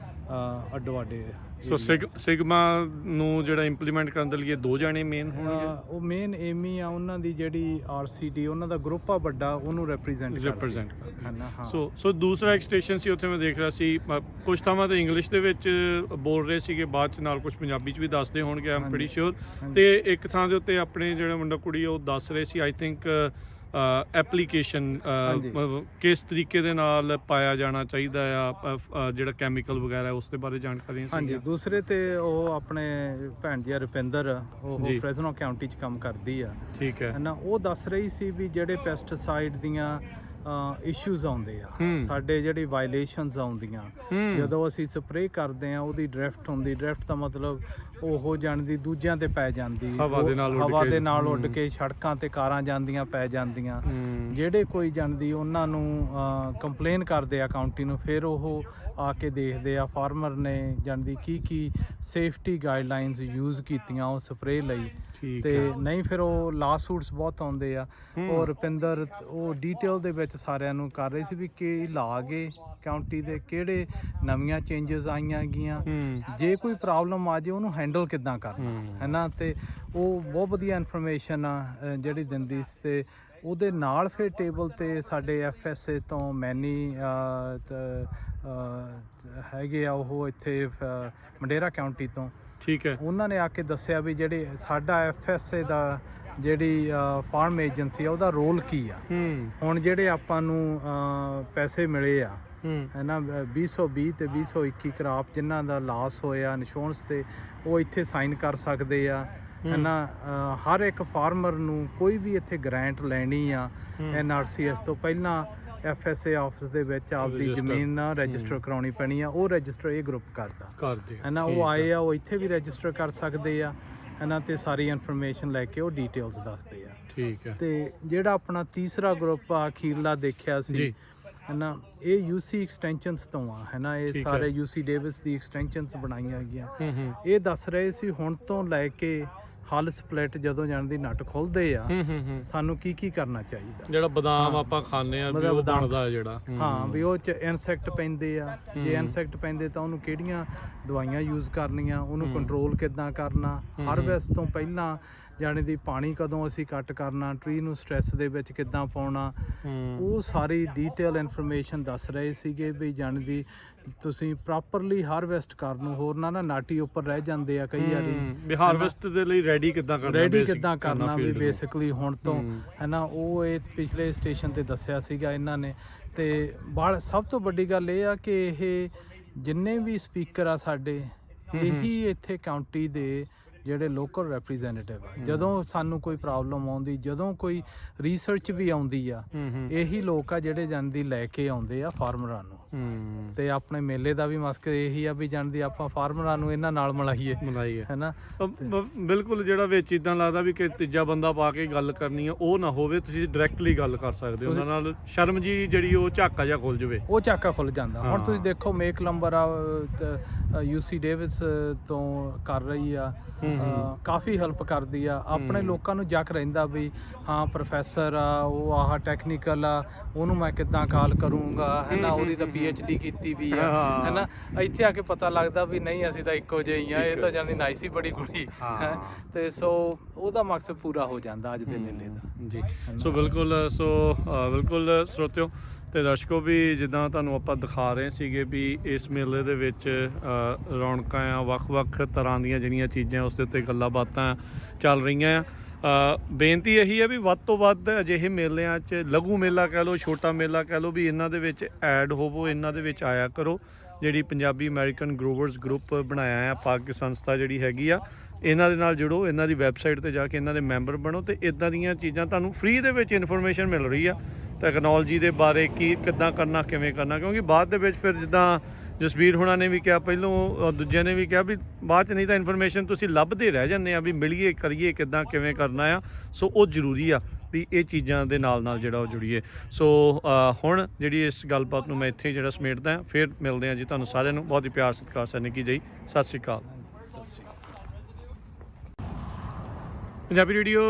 ਅੱਡੋ ਅੱਡੇ। ਸੋ ਸਿਗਮਾ ਨੂੰ ਜਿਹੜਾ ਇੰਪਲੀਮੈਂਟ ਕਰਨ ਦੇ ਲਈ 2 ਜਾਣੇ ਮੇਨ ਹੋਣਗੇ। ਉਹ ਮੇਨ ਏਮੀ ਆ, ਉਹਨਾਂ ਦੀ ਜਿਹੜੀ RCD ਉਹਨਾਂ ਦਾ ਗਰੁੱਪ ਆ ਵੱਡਾ, ਉਹਨੂੰ ਰਿਪਰੈਜ਼ੈਂਟ ਹੈ ਨਾ। ਸੋ ਦੂਸਰਾ ਇੱਕ ਸਟੇਸ਼ਨ ਸੀ, ਉੱਥੇ ਮੈਂ ਦੇਖ ਰਿਹਾ ਸੀ ਕੁਝ ਥਾਵਾਂ ਤੇ ਇੰਗਲਿਸ਼ ਦੇ ਵਿੱਚ ਬੋਲ ਰਹੇ ਸੀਗੇ, ਬਾਅਦ 'ਚ ਨਾਲ ਕੁਝ ਪੰਜਾਬੀ 'ਚ ਵੀ ਦੱਸਦੇ ਹੋਣਗੇ, ਆਮ ਪ੍ਰੀਟੀ ਸ਼ੋਰ। ਤੇ ਇੱਕ ਥਾਂ ਦੇ ਉੱਤੇ ਆਪਣੇ ਜਿਹੜਾ ਮੁੰਡਾ ਕੁੜੀ ਉਹ ਦੱਸ ਰਹੇ ਸੀ, ਆਈ ਥਿੰਕ ਐਪਲੀਕੇਸ਼ਨ ਕਿਸ ਤਰੀਕੇ ਦੇ ਨਾਲ ਪਾਇਆ ਜਾਣਾ ਚਾਹੀਦਾ ਆ, ਜਿਹੜਾ ਕੈਮੀਕਲ ਵਗੈਰਾ, ਉਸ ਦੇ ਬਾਰੇ ਜਾਣਕਾਰੀਆਂ ਸੀ। ਹਾਂਜੀ, ਦੂਸਰੇ ਤੇ ਉਹ ਆਪਣੇ ਭੈਣ ਜੀ ਰੁਪਿੰਦਰ, ਉਹ ਫ੍ਰੈਜ਼ਨੋ ਕਾਉਂਟੀ 'ਚ ਕੰਮ ਕਰਦੀ ਆ। ਠੀਕ ਹੈ ਨਾ, ਉਹ ਦੱਸ ਰਹੀ ਸੀ ਵੀ ਜਿਹੜੇ ਪੈਸਟੀਸਾਈਡ ਦੀਆਂ ਇਸ਼ੂਜ਼ ਆਉਂਦੇ ਆ, ਸਾਡੇ ਜਿਹੜੀ ਵਾਇਲੇਸ਼ਨਸ ਆਉਂਦੀਆਂ ਜਦੋਂ ਅਸੀਂ ਸਪਰੇਅ ਕਰਦੇ ਆ, ਉਹਦੀ ਡ੍ਰਿਫਟ ਹੁੰਦੀ। ਡ੍ਰਿਫਟ ਦਾ ਮਤਲਬ ਉਹ ਜਾਣਦੀ ਦੂਜਿਆਂ ਤੇ ਪੈ ਜਾਂਦੀ, ਹਵਾ ਦੇ ਨਾਲ ਉੱਡ ਕੇ ਸੜਕਾਂ ਤੇ ਕਾਰਾਂ ਜਾਂਦੀਆਂ ਪੈ ਜਾਂਦੀਆਂ। ਜਿਹੜੇ ਕੋਈ ਜਾਣਦੀ ਉਹਨਾਂ ਨੂੰ ਕੰਪਲੇਨ ਕਰਦੇ ਆ ਕਾਉਂਟੀ ਨੂੰ, ਫਿਰ ਉਹ ਆ ਕੇ ਦੇਖਦੇ ਆ ਫਾਰਮਰ ਨੇ ਜਾਣਦੀ ਕੀ ਸੇਫਟੀ ਗਾਈਡਲਾਈਨਸ ਯੂਜ਼ ਕੀਤੀਆਂ ਉਹ ਸਪਰੇਅ ਲਈ, ਤੇ ਨਹੀਂ ਫਿਰ ਉਹ ਲਾ ਸੂਟਸ ਬਹੁਤ ਆਉਂਦੇ ਆ। ਔਰ ਰੁਪਿੰਦਰ ਉਹ ਡੀਟੇਲ ਦੇ ਵਿੱਚ ਸਾਰਿਆਂ ਨੂੰ ਕਰ ਰਹੀ ਸੀ ਵੀ ਕਿ ਲਾ ਗਏ ਕਾਉਂਟੀ ਦੇ, ਕਿਹੜੇ ਨਵੀਆਂ ਚੇਂਜਸ ਆਈਆਂ ਗਈਆਂ, ਜੇ ਕੋਈ ਪ੍ਰੋਬਲਮ ਆ ਜੇ ਉਹਨੂੰ ਹੈਂਡਲ ਕਿੱਦਾਂ ਕਰਨਾ, ਹੈ ਨਾ। ਤੇ ਉਹ ਬਹੁਤ ਵਧੀਆ ਇਨਫੋਰਮੇਸ਼ਨ ਆ ਜਿਹੜੀ ਦਿੰਦੀ ਸੀ। ਤੇ ਉਹਦੇ ਨਾਲ ਫਿਰ ਟੇਬਲ ਤੇ ਸਾਡੇ FSA ਤੋਂ ਮੈਨੀ ਹੈਗੇ ਆ, ਉਹ ਇੱਥੇ ਮਡੇਰਾ ਕਾਉਂਟੀ ਤੋਂ। ਠੀਕ ਹੈ, ਉਹਨਾਂ ਨੇ ਆ ਕੇ ਦੱਸਿਆ ਵੀ ਜਿਹੜੇ ਸਾਡਾ FSA ਦਾ ਜਿਹੜੀ ਫਾਰਮ ਏਜੰਸੀ ਆ, ਉਹਦਾ ਰੋਲ ਕੀ ਆ। ਹੁਣ ਜਿਹੜੇ ਆਪਾਂ ਨੂੰ ਪੈਸੇ ਮਿਲੇ ਆ, ਹੈ ਨਾ, 2020 ਤੇ 2021 ਕਰਾਪ ਜਿਨ੍ਹਾਂ ਦਾ ਲਾਸ ਹੋਇਆ ਇੰਸ਼ੋਰੈਂਸ ਤੇ, ਉਹ ਇੱਥੇ ਸਾਈਨ ਕਰ ਸਕਦੇ ਆ, ਹੈ ਨਾ। ਹਰ ਇੱਕ ਫਾਰਮਰ ਨੂੰ ਕੋਈ ਵੀ ਇੱਥੇ ਗ੍ਰਾਂਟ ਲੈਣੀ ਆ NRCS ਤੋਂ ਪਹਿਲਾਂ FSA ਆਫਿਸ ਦੇ ਵਿੱਚ ਆਪਦੀ ਜ਼ਮੀਨ ਰਜਿਸਟਰ ਕਰਾਉਣੀ ਪੈਣੀ ਆ। ਉਹ ਰਜਿਸਟਰ ਇਹ ਗਰੁੱਪ ਕਰਦਾ, ਹੈ ਨਾ। ਉਹ ਆਏ ਆ, ਉਹ ਇੱਥੇ ਵੀ ਰਜਿਸਟਰ ਕਰ ਸਕਦੇ ਆ, ਹੈ ਨਾ, ਤੇ ਸਾਰੀ ਇਨਫੋਰਮੇਸ਼ਨ ਲੈ ਕੇ ਉਹ ਡੀਟੇਲਸ ਦੱਸਦੇ ਆ। ਠੀਕ ਹੈ। ਤੇ ਜਿਹੜਾ ਆਪਣਾ ਤੀਸਰਾ ਗਰੁੱਪ ਆ ਅਖੀਰਲਾ ਦੇਖਿਆ ਸੀ, ਹੈ ਨਾ, ਇਹ UC ਐਕਸਟੈਂਸ਼ਨਸ ਤੋਂ ਆ, ਹੈ ਨਾ। ਇਹ ਸਾਰੇ UC ਡੇਵਿਸ ਦੀ ਐਕਸਟੈਂਸ਼ਨਸ ਬਣਾਈਆਂ ਗਈਆਂ। ਇਹ ਦੱਸ ਰਹੇ ਸੀ ਹੁਣ ਤੋਂ ਲੈ ਕੇ ਹਲ ਸਪਲਿਟ ਜਦੋਂ ਜਾਣ ਦੀ ਨਟ ਖੁੱਲਦੇ ਆ, ਸਾਨੂੰ ਕੀ ਕਰਨਾ ਚਾਹੀਦਾ। ਜਿਹੜਾ ਬਦਾਮ ਆਪਾਂ ਖਾਂਦੇ ਆ ਵੀ ਉਹ ਬਣਦਾ ਜਿਹੜਾ, ਹਾਂ, ਵੀ ਉਹ 'ਚ ਇਨਸੈਕਟ ਪੈਂਦੇ ਆ, ਜੇ ਇਨਸੈਕਟ ਪੈਂਦੇ ਤਾਂ ਉਹਨੂੰ ਕਿਹੜੀਆਂ ਦਵਾਈਆਂ ਯੂਜ਼ ਕਰਨੀਆਂ, ਉਹਨੂੰ ਕੰਟਰੋਲ ਕਿੱਦਾਂ ਕਰਨਾ, ਹਾਰਵੈਸਟ ਤੋਂ ਪਹਿਲਾਂ ਜਾਣੀ ਦੀ ਪਾਣੀ ਕਦੋਂ ਅਸੀਂ ਕੱਟ ਕਰਨਾ, ਟਰੀ ਨੂੰ ਸਟ੍ਰੈਸ ਦੇ ਵਿੱਚ ਕਿੱਦਾਂ ਪਾਉਣਾ, ਉਹ ਸਾਰੀ ਡੀਟੇਲ ਇਨਫੋਰਮੇਸ਼ਨ ਦੱਸ ਰਹੇ ਸੀਗੇ ਵੀ ਜਾਣੀ ਦੀ ਤੁਸੀਂ ਪ੍ਰੋਪਰਲੀ ਹਾਰਵੈਸਟ ਕਰਨ ਨੂੰ, ਹੋਰ ਨਾ ਨਾਟੀ ਉੱਪਰ ਰਹਿ ਜਾਂਦੇ ਆ ਕਈ ਵਾਰੀ ਵੀ ਹਾਰਵੈਸਟ ਦੇ ਲਈ ਰੈਡੀ ਕਿੱਦਾਂ ਕਰਨਾ ਵੀ ਬੇਸਿਕਲੀ ਹੁਣ ਤੋਂ ਹੈ ਨਾ। ਉਹ ਇਹ ਪਿਛਲੇ ਸਟੇਸ਼ਨ ਤੇ ਦੱਸਿਆ ਸੀਗਾ ਇਹਨਾਂ ਨੇ। ਤੇ ਸਭ ਤੋਂ ਵੱਡੀ ਗੱਲ ਇਹ ਆ ਕਿ ਇਹ ਜਿੰਨੇ ਵੀ ਸਪੀਕਰ ਆ ਸਾਡੇ, ਇਹੀ ਇੱਥੇ ਕਾਉਂਟੀ ਦੇ ਜਿਹੜੇ ਲੋਕਲ ਰੈਪਰੈਜ਼ੈਂਟੇਟਿਵ ਆ। ਜਦੋਂ ਸਾਨੂੰ ਕੋਈ ਪ੍ਰੋਬਲਮ ਆਉਂਦੀ, ਜਦੋਂ ਕੋਈ ਰਿਸਰਚ ਵੀ ਆਉਂਦੀ ਆ, ਇਹੀ ਲੋਕ ਆ ਜਿਹੜੇ ਜਾਂਦੀ ਲੈ ਕੇ ਆਉਂਦੇ ਆ ਫਾਰਮਰਾਂ ਨੂੰ। ਤੇ ਆਪਣੇ ਮੇਲੇ ਦਾ ਵੀ ਮਕਸਦ ਇਹੀ ਆ ਵੀ ਜਾਂਦੀ ਆਪਾਂ ਫਾਰਮਰਾਂ ਨੂੰ ਇਹਨਾਂ ਨਾਲ ਮਿਲਾਈਏ ਹੈ ਨਾ। ਬਿਲਕੁਲ, ਜਿਹੜਾ ਵਿੱਚ ਇੱਦਾਂ ਲੱਗਦਾ ਵੀ ਕਿ ਤੀਜਾ ਬੰਦਾ ਪਾ ਕੇ ਗੱਲ ਕਰਨੀ ਆ, ਉਹ ਨਾ ਹੋਵੇ। ਤੁਸੀਂ ਡਾਇਰੈਕਟਲੀ ਗੱਲ ਕਰ ਸਕਦੇ ਹੋ ਉਹਨਾਂ ਨਾਲ। ਸ਼ਰਮ ਜੀ ਜਿਹੜੀ ਉਹ ਝਾਕਾ ਜਿਹਾ ਖੁੱਲ ਜਾਵੇ, ਉਹ ਝਾਕਾ ਖੁੱਲ ਜਾਂਦਾ। ਹੁਣ ਤੁਸੀਂ ਦੇਖੋ ਮੇਕ ਲੰਬਰ ਆ UC ਡੇਵਿਸ ਤੋਂ ਕਰ ਰਹੀ ਆ, ਕਾਫੀ ਹੈਲਪ ਕਰਦੀ ਆ। ਆਪਣੇ ਲੋਕਾਂ ਨੂੰ ਯਕ ਰਹਿੰਦਾ ਵੀ ਹਾਂ ਪ੍ਰੋਫੈਸਰ ਆ, ਉਹ ਆਹ ਟੈਕਨੀਕਲ ਆ, ਉਹਨੂੰ ਮੈਂ ਕਿੱਦਾਂ ਕਾਲ ਕਰੂੰਗਾ ਹੈ ਨਾ, ਉਹਦੀ ਤਾਂ PhD ਕੀਤੀ ਵੀ ਆ ਹੈ ਨਾ। ਇੱਥੇ ਆ ਕੇ ਪਤਾ ਲੱਗਦਾ ਵੀ ਨਹੀਂ ਅਸੀਂ ਤਾਂ ਇੱਕੋ ਜਿਹੇ ਹੀ ਆ, ਇਹ ਤਾਂ ਜਾਂਦੀ ਨਾਈਸ ਹੀ ਬੜੀ ਕੁੜੀ ਹੈ। ਤੇ ਸੋ ਉਹਦਾ ਮਕਸਦ ਪੂਰਾ ਹੋ ਜਾਂਦਾ ਅੱਜ ਦੇ ਮੇਲੇ ਦਾ ਜੀ। ਸੋ ਬਿਲਕੁਲ ਸਰੋਤਿਓ ਤੇ ਦਰਸ਼ਕੋ, ਵੀ ਜਿੱਦਾਂ ਤੁਹਾਨੂੰ ਆਪਾਂ ਦਿਖਾ ਰਹੇ ਸੀਗੇ ਵੀ ਇਸ ਮੇਲੇ ਦੇ ਵਿੱਚ ਰੌਣਕਾਂ ਆ, ਵੱਖ-ਵੱਖ ਤਰ੍ਹਾਂ ਦੀਆਂ ਜਿਹੜੀਆਂ ਚੀਜ਼ਾਂ ਉਸ ਦੇ ਉੱਤੇ ਗੱਲਾਂ ਬਾਤਾਂ ਚੱਲ ਰਹੀਆਂ ਆ। ਬੇਨਤੀ ਇਹੀ ਹੈ ਵੀ ਵੱਧ ਤੋਂ ਵੱਧ ਅਜਿਹੇ ਮੇਲਿਆਂ 'ਚ, ਲਘੂ ਮੇਲਾ ਕਹਿ ਲਓ, ਛੋਟਾ ਮੇਲਾ ਕਹਿ ਲਓ, ਵੀ ਇਹਨਾਂ ਦੇ ਵਿੱਚ ਐਡ ਹੋਵੋ, ਇਹਨਾਂ ਦੇ ਵਿੱਚ ਆਇਆ ਕਰੋ। ਜਿਹੜੀ ਪੰਜਾਬੀ ਅਮਰੀਕਨ ਗਰੋਵਰਸ ਗਰੁੱਪ ਬਣਾਇਆ ਆ, ਪੱਗ ਸੰਸਥਾ ਜਿਹੜੀ ਹੈਗੀ ਆ, ਇਹਨਾਂ ਦੇ ਨਾਲ ਜੁੜੋ, ਇਹਨਾਂ ਦੀ ਵੈਬਸਾਈਟ 'ਤੇ ਜਾ ਕੇ ਇਹਨਾਂ ਦੇ ਮੈਂਬਰ ਬਣੋ। ਤੇ ਇੱਦਾਂ ਦੀਆਂ ਚੀਜ਼ਾਂ ਤੁਹਾਨੂੰ ਫ੍ਰੀ ਦੇ ਵਿੱਚ ਇਨਫੋਰਮੇਸ਼ਨ ਮਿਲ ਰਹੀ ਆ ਟੈਕਨੋਲੋਜੀ ਦੇ ਬਾਰੇ, ਕਿੱਦਾਂ ਕਰਨਾ, ਕਿਵੇਂ ਕਰਨਾ। ਕਿਉਂਕਿ ਬਾਅਦ ਦੇ ਵਿੱਚ ਫਿਰ ਜਿੱਦਾਂ ਜਸਬੀਰ ਹੁਣਾਂ ਨੇ ਵੀ ਕਿਹਾ, ਪਹਿਲੋਂ ਦੂਜਿਆਂ ਨੇ ਵੀ ਕਿਹਾ ਵੀ ਬਾਅਦ 'ਚ ਨਹੀਂ ਤਾਂ ਇਨਫੋਰਮੇਸ਼ਨ ਤੁਸੀਂ ਲੱਭਦੇ ਰਹਿ ਜਾਂਦੇ ਆ ਵੀ ਮਿਲੀਏ, ਕਰੀਏ ਕਿੱਦਾਂ, ਕਿਵੇਂ ਕਰਨਾ ਆ। ਸੋ ਉਹ ਜ਼ਰੂਰੀ ਆ ਵੀ ਇਹ ਚੀਜ਼ਾਂ ਦੇ ਨਾਲ ਜਿਹੜਾ ਉਹ ਜੁੜੀਏ। ਸੋ ਹੁਣ ਜਿਹੜੀ ਇਸ ਗੱਲਬਾਤ ਨੂੰ ਮੈਂ ਇੱਥੇ ਜਿਹੜਾ ਸਮੇਟਦਾ ਹਾਂ, ਫਿਰ ਮਿਲਦੇ ਹਾਂ ਜੀ ਤੁਹਾਨੂੰ ਸਾਰਿਆਂ ਨੂੰ। ਬਹੁਤ ਹੀ ਪਿਆਰ ਸਤਿਕਾਰ ਸਰ ਨਿੱਕੀ ਜੀ, ਸਤਿ ਸ਼੍ਰੀ ਅਕਾਲ। ਪੰਜਾਬੀ ਰੇਡੀਓ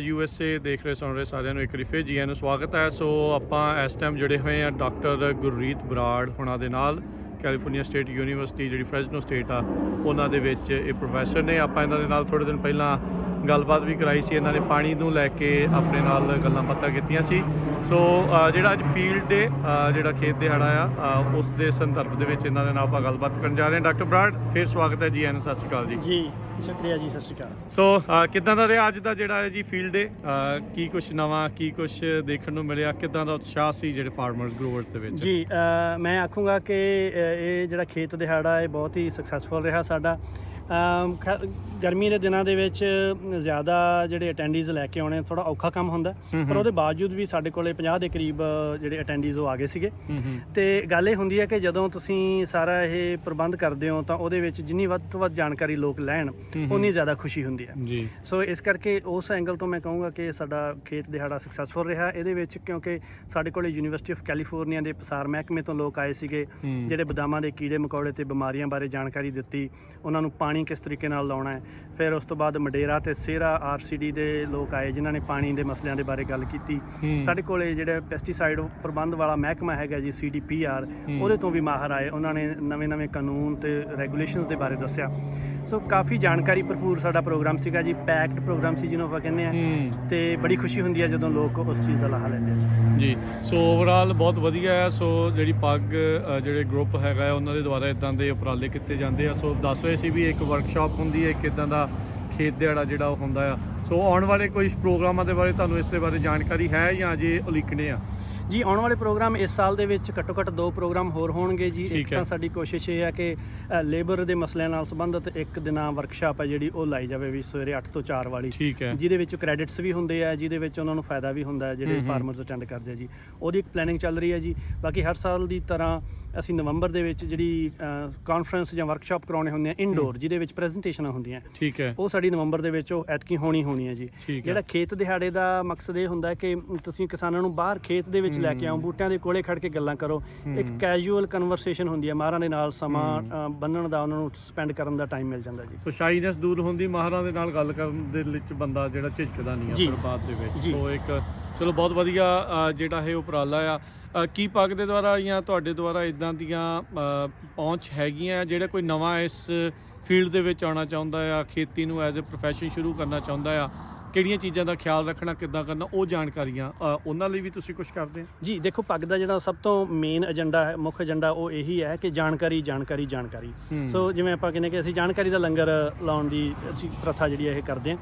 USA ਦੇਖ ਰਹੇ ਸੁਣ ਰਹੇ ਸਾਰਿਆਂ ਨੂੰ ਇੱਕ ਵਾਰੀ ਫਿਰ ਜੀ ਆਇਆਂ ਨੂੰ ਸਵਾਗਤ ਹੈ। ਸੋ ਆਪਾਂ ਇਸ ਟਾਈਮ ਜੁੜੇ ਹੋਏ ਹਾਂ ਡਾਕਟਰ ਗੁਰਰੀਤ ਬਰਾੜ ਹੁਣਾਂ ਦੇ ਨਾਲ, ਕੈਲੀਫੋਰਨੀਆ ਸਟੇਟ ਯੂਨੀਵਰਸਿਟੀ ਜਿਹੜੀ ਫਰੈਜ਼ਨੋ ਸਟੇਟ ਆ, ਉਹਨਾਂ ਦੇ ਵਿੱਚ ਇਹ ਪ੍ਰੋਫੈਸਰ ਨੇ। ਆਪਾਂ ਇਹਨਾਂ ਦੇ ਨਾਲ ਥੋੜ੍ਹੇ ਦਿਨ ਪਹਿਲਾਂ ਗੱਲਬਾਤ ਵੀ ਕਰਾਈ ਸੀ, ਇਹਨਾਂ ਨੇ ਪਾਣੀ ਨੂੰ ਲੈ ਕੇ ਆਪਣੇ ਨਾਲ ਗੱਲਾਂ ਬਾਤਾਂ ਕੀਤੀਆਂ ਸੀ। ਸੋ ਜਿਹੜਾ ਅੱਜ ਫੀਲਡ ਡੇ, ਜਿਹੜਾ ਖੇਤ ਦਿਹਾੜਾ ਆ, ਉਸ ਦੇ ਸੰਦਰਭ ਦੇ ਵਿੱਚ ਇਹਨਾਂ ਦੇ ਨਾਲ ਆਪਾਂ ਗੱਲਬਾਤ ਕਰਨ ਜਾ ਰਹੇ ਹਾਂ। ਡਾਕਟਰ ਬਰਾੜ, ਫਿਰ ਸਵਾਗਤ ਹੈ ਜੀ ਆਇਆਂ ਨੂੰ, ਸਤਿ ਸ਼੍ਰੀ ਅਕਾਲ ਜੀ। ਜੀ ਸ਼ੁਕਰੀਆ ਜੀ, ਸਤਿ ਸ਼੍ਰੀ ਅਕਾਲ। ਸੋ ਕਿੱਦਾਂ ਦਾ ਰਿਹਾ ਅੱਜ ਦਾ ਜਿਹੜਾ ਹੈ ਜੀ ਫੀਲਡ ਡੇ? ਕੀ ਕੁਛ ਨਵਾਂ, ਕੀ ਕੁਛ ਦੇਖਣ ਨੂੰ ਮਿਲਿਆ? ਕਿੱਦਾਂ ਦਾ ਉਤਸ਼ਾਹ ਸੀ ਜਿਹੜੇ ਫਾਰਮਰਸ ਗਰੋਵਰਸ ਦੇ ਵਿੱਚ? ਜੀ ਮੈਂ ਆਖੂੰਗਾ ਕਿ ਇਹ ਜਿਹੜਾ ਖੇਤ ਦਿਹਾੜਾ ਹੈ ਬਹੁਤ ਹੀ ਸਕਸੈਸਫੁਲ ਰਿਹਾ ਸਾਡਾ। ਗਰਮੀ ਦੇ ਦਿਨਾਂ ਦੇ ਵਿੱਚ ਜ਼ਿਆਦਾ ਜਿਹੜੇ ਅਟੈਂਡੀਜ਼ ਲੈ ਕੇ ਆਉਣੇ ਥੋੜਾ ਔਖਾ ਕੰਮ ਹੁੰਦਾ, ਪਰ ਉਹਦੇ ਬਾਵਜੂਦ ਵੀ ਸਾਡੇ ਕੋਲੇ 50 ਦੇ ਕਰੀਬ ਜਿਹੜੇ ਅਟੈਂਡੀਜ਼ ਉਹ ਆ ਗਏ ਸੀਗੇ। ਤੇ ਗੱਲ ਇਹ ਹੁੰਦੀ ਹੈ ਕਿ ਜਦੋਂ ਤੁਸੀਂ ਸਾਰਾ ਇਹ ਪ੍ਰਬੰਧ ਕਰਦੇ ਹੋ ਤਾਂ ਉਹਦੇ ਵਿੱਚ ਜਿੰਨੀ ਵੱਧ ਤੋਂ ਵੱਧ ਜਾਣਕਾਰੀ ਲੋਕ ਲੈਣ, ਉਨੀ ਜ਼ਿਆਦਾ ਖੁਸ਼ੀ ਹੁੰਦੀ ਹੈ ਜੀ। ਸੋ ਇਸ ਕਰਕੇ ਉਸ ਐਂਗਲ ਤੋਂ ਮੈਂ ਕਹੂੰਗਾ ਕਿ ਸਾਡਾ ਖੇਤ ਦਿਹਾੜਾ ਸਕਸੈਸਫੁਲ ਰਿਹਾ ਇਹਦੇ ਵਿੱਚ, ਕਿਉਂਕਿ ਸਾਡੇ ਕੋਲੇ ਯੂਨੀਵਰਸਿਟੀ ਆਫ ਕੈਲੀਫੋਰਨੀਆ ਦੇ ਪਸਾਰ ਮਹਿਕਮੇ ਤੋਂ ਲੋਕ ਆਏ ਸੀਗੇ, ਜਿਹੜੇ ਬਦਾਮਾਂ ਦੇ ਕੀੜੇ ਮਕੌੜੇ ਤੇ ਬਿਮਾਰੀਆਂ ਬਾਰੇ ਜਾਣਕਾਰੀ ਦਿੱਤੀ, ਉਹਨਾਂ ਨੂੰ ਪਾਣੀ ਕਿਸ ਤਰੀਕੇ ਨਾਲ ਲਾਉਣਾ ਹੈ। ਫਿਰ ਉਸ ਤੋਂ ਬਾਅਦ ਮਡੇਰਾ ਤੇ ਸੇਰਾ RCD ਦੇ ਲੋਕ ਆਏ, ਜਿਨ੍ਹਾਂ ਨੇ ਪਾਣੀ ਦੇ ਮਸਲਿਆਂ ਦੇ ਬਾਰੇ ਗੱਲ ਕੀਤੀ। ਸਾਡੇ ਕੋਲੇ ਜਿਹੜੇ ਪੈਸਟੀਸਾਈਡ ਪ੍ਰਬੰਧ ਵਾਲਾ ਮਹਿਕਮਾ ਹੈਗਾ ਜੀ CDPR, ਉਹਦੇ ਤੋਂ ਵੀ ਮਾਹਰ ਆਏ, ਉਹਨਾਂ ਨੇ ਨਵੇਂ ਕਾਨੂੰਨ ਤੇ ਰੈਗੂਲੇਸ਼ਨਸ ਦੇ ਬਾਰੇ ਦੱਸਿਆ। ਸੋ ਕਾਫੀ ਜਾਣਕਾਰੀ ਭਰਪੂਰ ਸਾਡਾ ਪ੍ਰੋਗਰਾਮ ਸੀਗਾ ਜੀ, ਪੈਕਡ ਪ੍ਰੋਗਰਾਮ ਸੀ ਜਿਹਨੂੰ ਆਪਾਂ ਕਹਿੰਦੇ ਆ। ਤੇ ਬੜੀ ਖੁਸ਼ੀ ਹੁੰਦੀ ਹੈ ਜਦੋਂ ਲੋਕ ਉਸ ਚੀਜ਼ ਦਾ ਲਾਹਾ ਲੈਂਦੇ ਆ ਜੀ। ਸੋ ਓਵਰਆਲ ਬਹੁਤ ਵਧੀਆ ਹੈ। ਸੋ ਜਿਹੜੀ ਪੱਗ ਜਿਹੜੇ ਗਰੁੱਪ ਹੈਗਾ ਉਹਨਾਂ ਦੇ ਦੁਆਰਾ ਇਦਾਂ ਦੇ ਉਪਰਾਲੇ ਕੀਤੇ ਜਾਂਦੇ ਆ। ਸੋ ਦੱਸ ਰਹੇ ਸੀ ਵੀ ਇੱਕ ਵਰਕਸ਼ਾਪ ਹੁੰਦੀ ਹੈ, ਇੱਕ ਇੱਦਾਂ ਦਾ ਖੇਤ ਦਿਹਾੜਾ ਜਿਹੜਾ ਉਹ ਹੁੰਦਾ ਆ। ਸੋ ਆਉਣ ਵਾਲੇ ਕੋਈ ਪ੍ਰੋਗਰਾਮਾਂ ਦੇ ਬਾਰੇ ਤੁਹਾਨੂੰ ਇਸ ਦੇ ਬਾਰੇ ਜਾਣਕਾਰੀ ਹੈ ਜਾਂ ਅਜੇ ਉਲੀਕਣੇ ਆ? ਜੀ ਆਉਣ ਵਾਲੇ ਪ੍ਰੋਗਰਾਮ ਇਸ ਸਾਲ ਦੇ ਵਿੱਚ ਘੱਟੋ ਘੱਟ 2 ਪ੍ਰੋਗਰਾਮ ਹੋਰ ਹੋਣਗੇ ਜੀ। ਇੱਕ ਤਾਂ ਸਾਡੀ ਕੋਸ਼ਿਸ਼ ਇਹ ਹੈ ਕਿ ਲੇਬਰ ਦੇ ਮਸਲਿਆਂ ਨਾਲ ਸੰਬੰਧਿਤ ਇੱਕ ਦਿਨਾਂ ਵਰਕਸ਼ਾਪ ਹੈ ਜਿਹੜੀ ਉਹ ਲਾਈ ਜਾਵੇ, ਵੀ ਸਵੇਰੇ 8 ਤੋਂ 4 ਵਾਲੀ, ਜਿਹਦੇ ਵਿੱਚ ਕ੍ਰੈਡਿਟਸ ਵੀ ਹੁੰਦੇ ਆ, ਜਿਹਦੇ ਵਿੱਚ ਉਹਨਾਂ ਨੂੰ ਫਾਇਦਾ ਵੀ ਹੁੰਦਾ ਹੈ ਜਿਹੜੇ ਫਾਰਮਰਸ ਅਟੈਂਡ ਕਰਦੇ ਆ ਜੀ। ਉਹਦੀ ਇੱਕ ਪਲੈਨਿੰਗ ਚੱਲ ਰਹੀ ਹੈ ਜੀ। ਬਾਕੀ ਹਰ ਸਾਲ ਦੀ ਤਰ੍ਹਾਂ ਅਸੀਂ ਨਵੰਬਰ ਦੇ ਵਿੱਚ ਜਿਹੜੀ ਕਾਨਫਰੰਸ ਜਾਂ ਵਰਕਸ਼ਾਪ ਕਰਾਉਣੇ ਹੁੰਦੇ ਆ ਇਨਡੋਰ, ਜਿਹਦੇ ਵਿੱਚ ਪ੍ਰੈਜੈਂਟੇਸ਼ਨਾਂ ਹੁੰਦੀਆਂ, ਉਹ ਸਾਡੀ ਨਵੰਬਰ ਦੇ ਵਿੱਚ ਉਹ ਐਤਕੀ ਹੋਣੀ ਹੈ ਜੀ। ਜਿਹੜਾ ਖੇਤ ਦਿਹਾੜੇ ਦਾ ਮਕਸਦ ਇਹ ਹੁੰਦਾ ਕਿ ਤੁਸੀਂ ਕਿਸਾਨਾਂ ਨੂੰ ਬਾਹਰ ਖੇਤ ਦੇ ਵਿੱਚ ਲੈ ਕੇ ਆਓ, ਬੂਟਿਆਂ ਦੇ ਕੋਲੇ ਖੜ ਕੇ ਗੱਲਾਂ ਕਰੋ, ਇੱਕ ਕੈਜੂਅਲ ਕਨਵਰਸੇਸ਼ਨ ਹੁੰਦੀ ਹੈ, ਮਾਹਰਾਂ ਦੇ ਨਾਲ ਸਮਾਂ ਬੰਨਣ ਦਾ, ਉਹਨਾਂ ਨੂੰ ਸਪੈਂਡ ਕਰਨ ਦਾ ਟਾਈਮ ਮਿਲ ਜਾਂਦਾ ਜੀ। ਸੋ ਸ਼ਾਈਨੈਸ ਦੂਰ ਹੁੰਦੀ, ਮਾਹਰਾਂ ਦੇ ਨਾਲ ਗੱਲ ਕਰਨ ਦੇ ਵਿੱਚ ਬੰਦਾ ਜਿਹੜਾ ਝਿਜਕਦਾ ਨਹੀਂ ਆ ਫਿਰ ਬਾਅਦ ਦੇ ਵਿੱਚ। ਸੋ ਇੱਕ ਚਲੋ ਬਹੁਤ ਵਧੀਆ ਜਿਹੜਾ ਇਹ ਉਪਰਾਲਾ ਆ। ਕੀ ਪੱਗ ਦੇ ਦੁਆਰਾ ਜਾਂ ਤੁਹਾਡੇ ਦੁਆਰਾ ਇਦਾਂ ਦੀਆਂ ਪਹੁੰਚ ਹੈਗੀਆਂ ਜਿਹੜੇ ਕੋਈ ਨਵਾਂ ਇਸ ਫੀਲਡ ਦੇ ਵਿੱਚ ਆਉਣਾ ਚਾਹੁੰਦਾ ਆ, ਖੇਤੀ ਨੂੰ ਐਜ਼ ਅ ਪ੍ਰੋਫੈਸ਼ਨ ਸ਼ੁਰੂ ਕਰਨਾ ਚਾਹੁੰਦਾ ਆ, ਕਿਹੜੀਆਂ ਚੀਜ਼ਾਂ ਦਾ ਖਿਆਲ ਰੱਖਣਾ, ਕਿੱਦਾਂ ਕਰਨਾ, ਉਹ ਜਾਣਕਾਰੀਆਂ ਉਹਨਾਂ ਲਈ ਵੀ ਤੁਸੀਂ ਕੁਝ ਕਰਦੇ ਹੋ? ਜੀ ਦੇਖੋ, ਪੱਗ ਦਾ ਜਿਹੜਾ ਸਭ ਤੋਂ ਮੇਨ ਏਜੰਡਾ ਹੈ, ਮੁੱਖ ਏਜੰਡਾ ਉਹ ਇਹੀ ਹੈ ਕਿ ਜਾਣਕਾਰੀ ਜਾਣਕਾਰੀ ਜਾਣਕਾਰੀ। ਸੋ ਜਿਵੇਂ ਆਪਾਂ ਕਹਿੰਦੇ ਕਿ ਅਸੀਂ ਜਾਣਕਾਰੀ ਦਾ ਲੰਗਰ ਲਾਉਣ ਦੀ ਅਸੀਂ ਪ੍ਰਥਾ ਜਿਹੜੀ ਇਹ ਕਰਦੇ ਹਾਂ।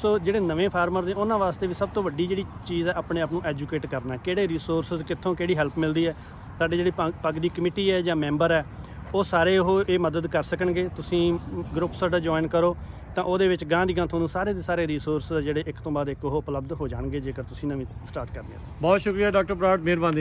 ਸੋ ਜਿਹੜੇ ਨਵੇਂ ਫਾਰਮਰ ਨੇ ਉਹਨਾਂ ਵਾਸਤੇ ਵੀ ਸਭ ਤੋਂ ਵੱਡੀ ਜਿਹੜੀ ਚੀਜ਼ ਹੈ ਆਪਣੇ ਆਪ ਨੂੰ ਐਜੂਕੇਟ ਕਰਨਾ, ਕਿਹੜੇ ਰਿਸੋਰਸਿਸ ਕਿੱਥੋਂ ਕਿਹੜੀ ਹੈਲਪ ਮਿਲਦੀ ਹੈ। ਸਾਡੇ ਜਿਹੜੀ ਪੱਗ ਦੀ ਕਮੇਟੀ ਹੈ ਜਾਂ ਮੈਂਬਰ ਹੈ ਉਹ ਸਾਰੇ ਉਹ ਇਹ ਮਦਦ ਕਰ ਸਕਣਗੇ। ਤੁਸੀਂ ਗਰੁੱਪ ਸਾਡਾ ਜੁਆਇਨ ਕਰੋ ਤਾਂ ਉਹਦੇ ਵਿੱਚ ਗਾਂਹ ਦੀ ਗਾਂਹ ਤੁਹਾਨੂੰ ਸਾਰੇ ਦੇ ਸਾਰੇ ਰਿਸੋਰਸ ਜਿਹੜੇ ਇੱਕ ਤੋਂ ਬਾਅਦ ਇੱਕ ਉਹ ਉਪਲਬਧ ਹੋ ਜਾਣਗੇ ਜੇਕਰ ਤੁਸੀਂ ਨਵੀਂ ਸਟਾਰਟ ਕਰਨੀ ਹੈ। ਬਹੁਤ ਸ਼ੁਕਰੀਆ ਡਾਕਟਰ ਬਰਾੜ, ਮਿਹਰਬਾਨੀ।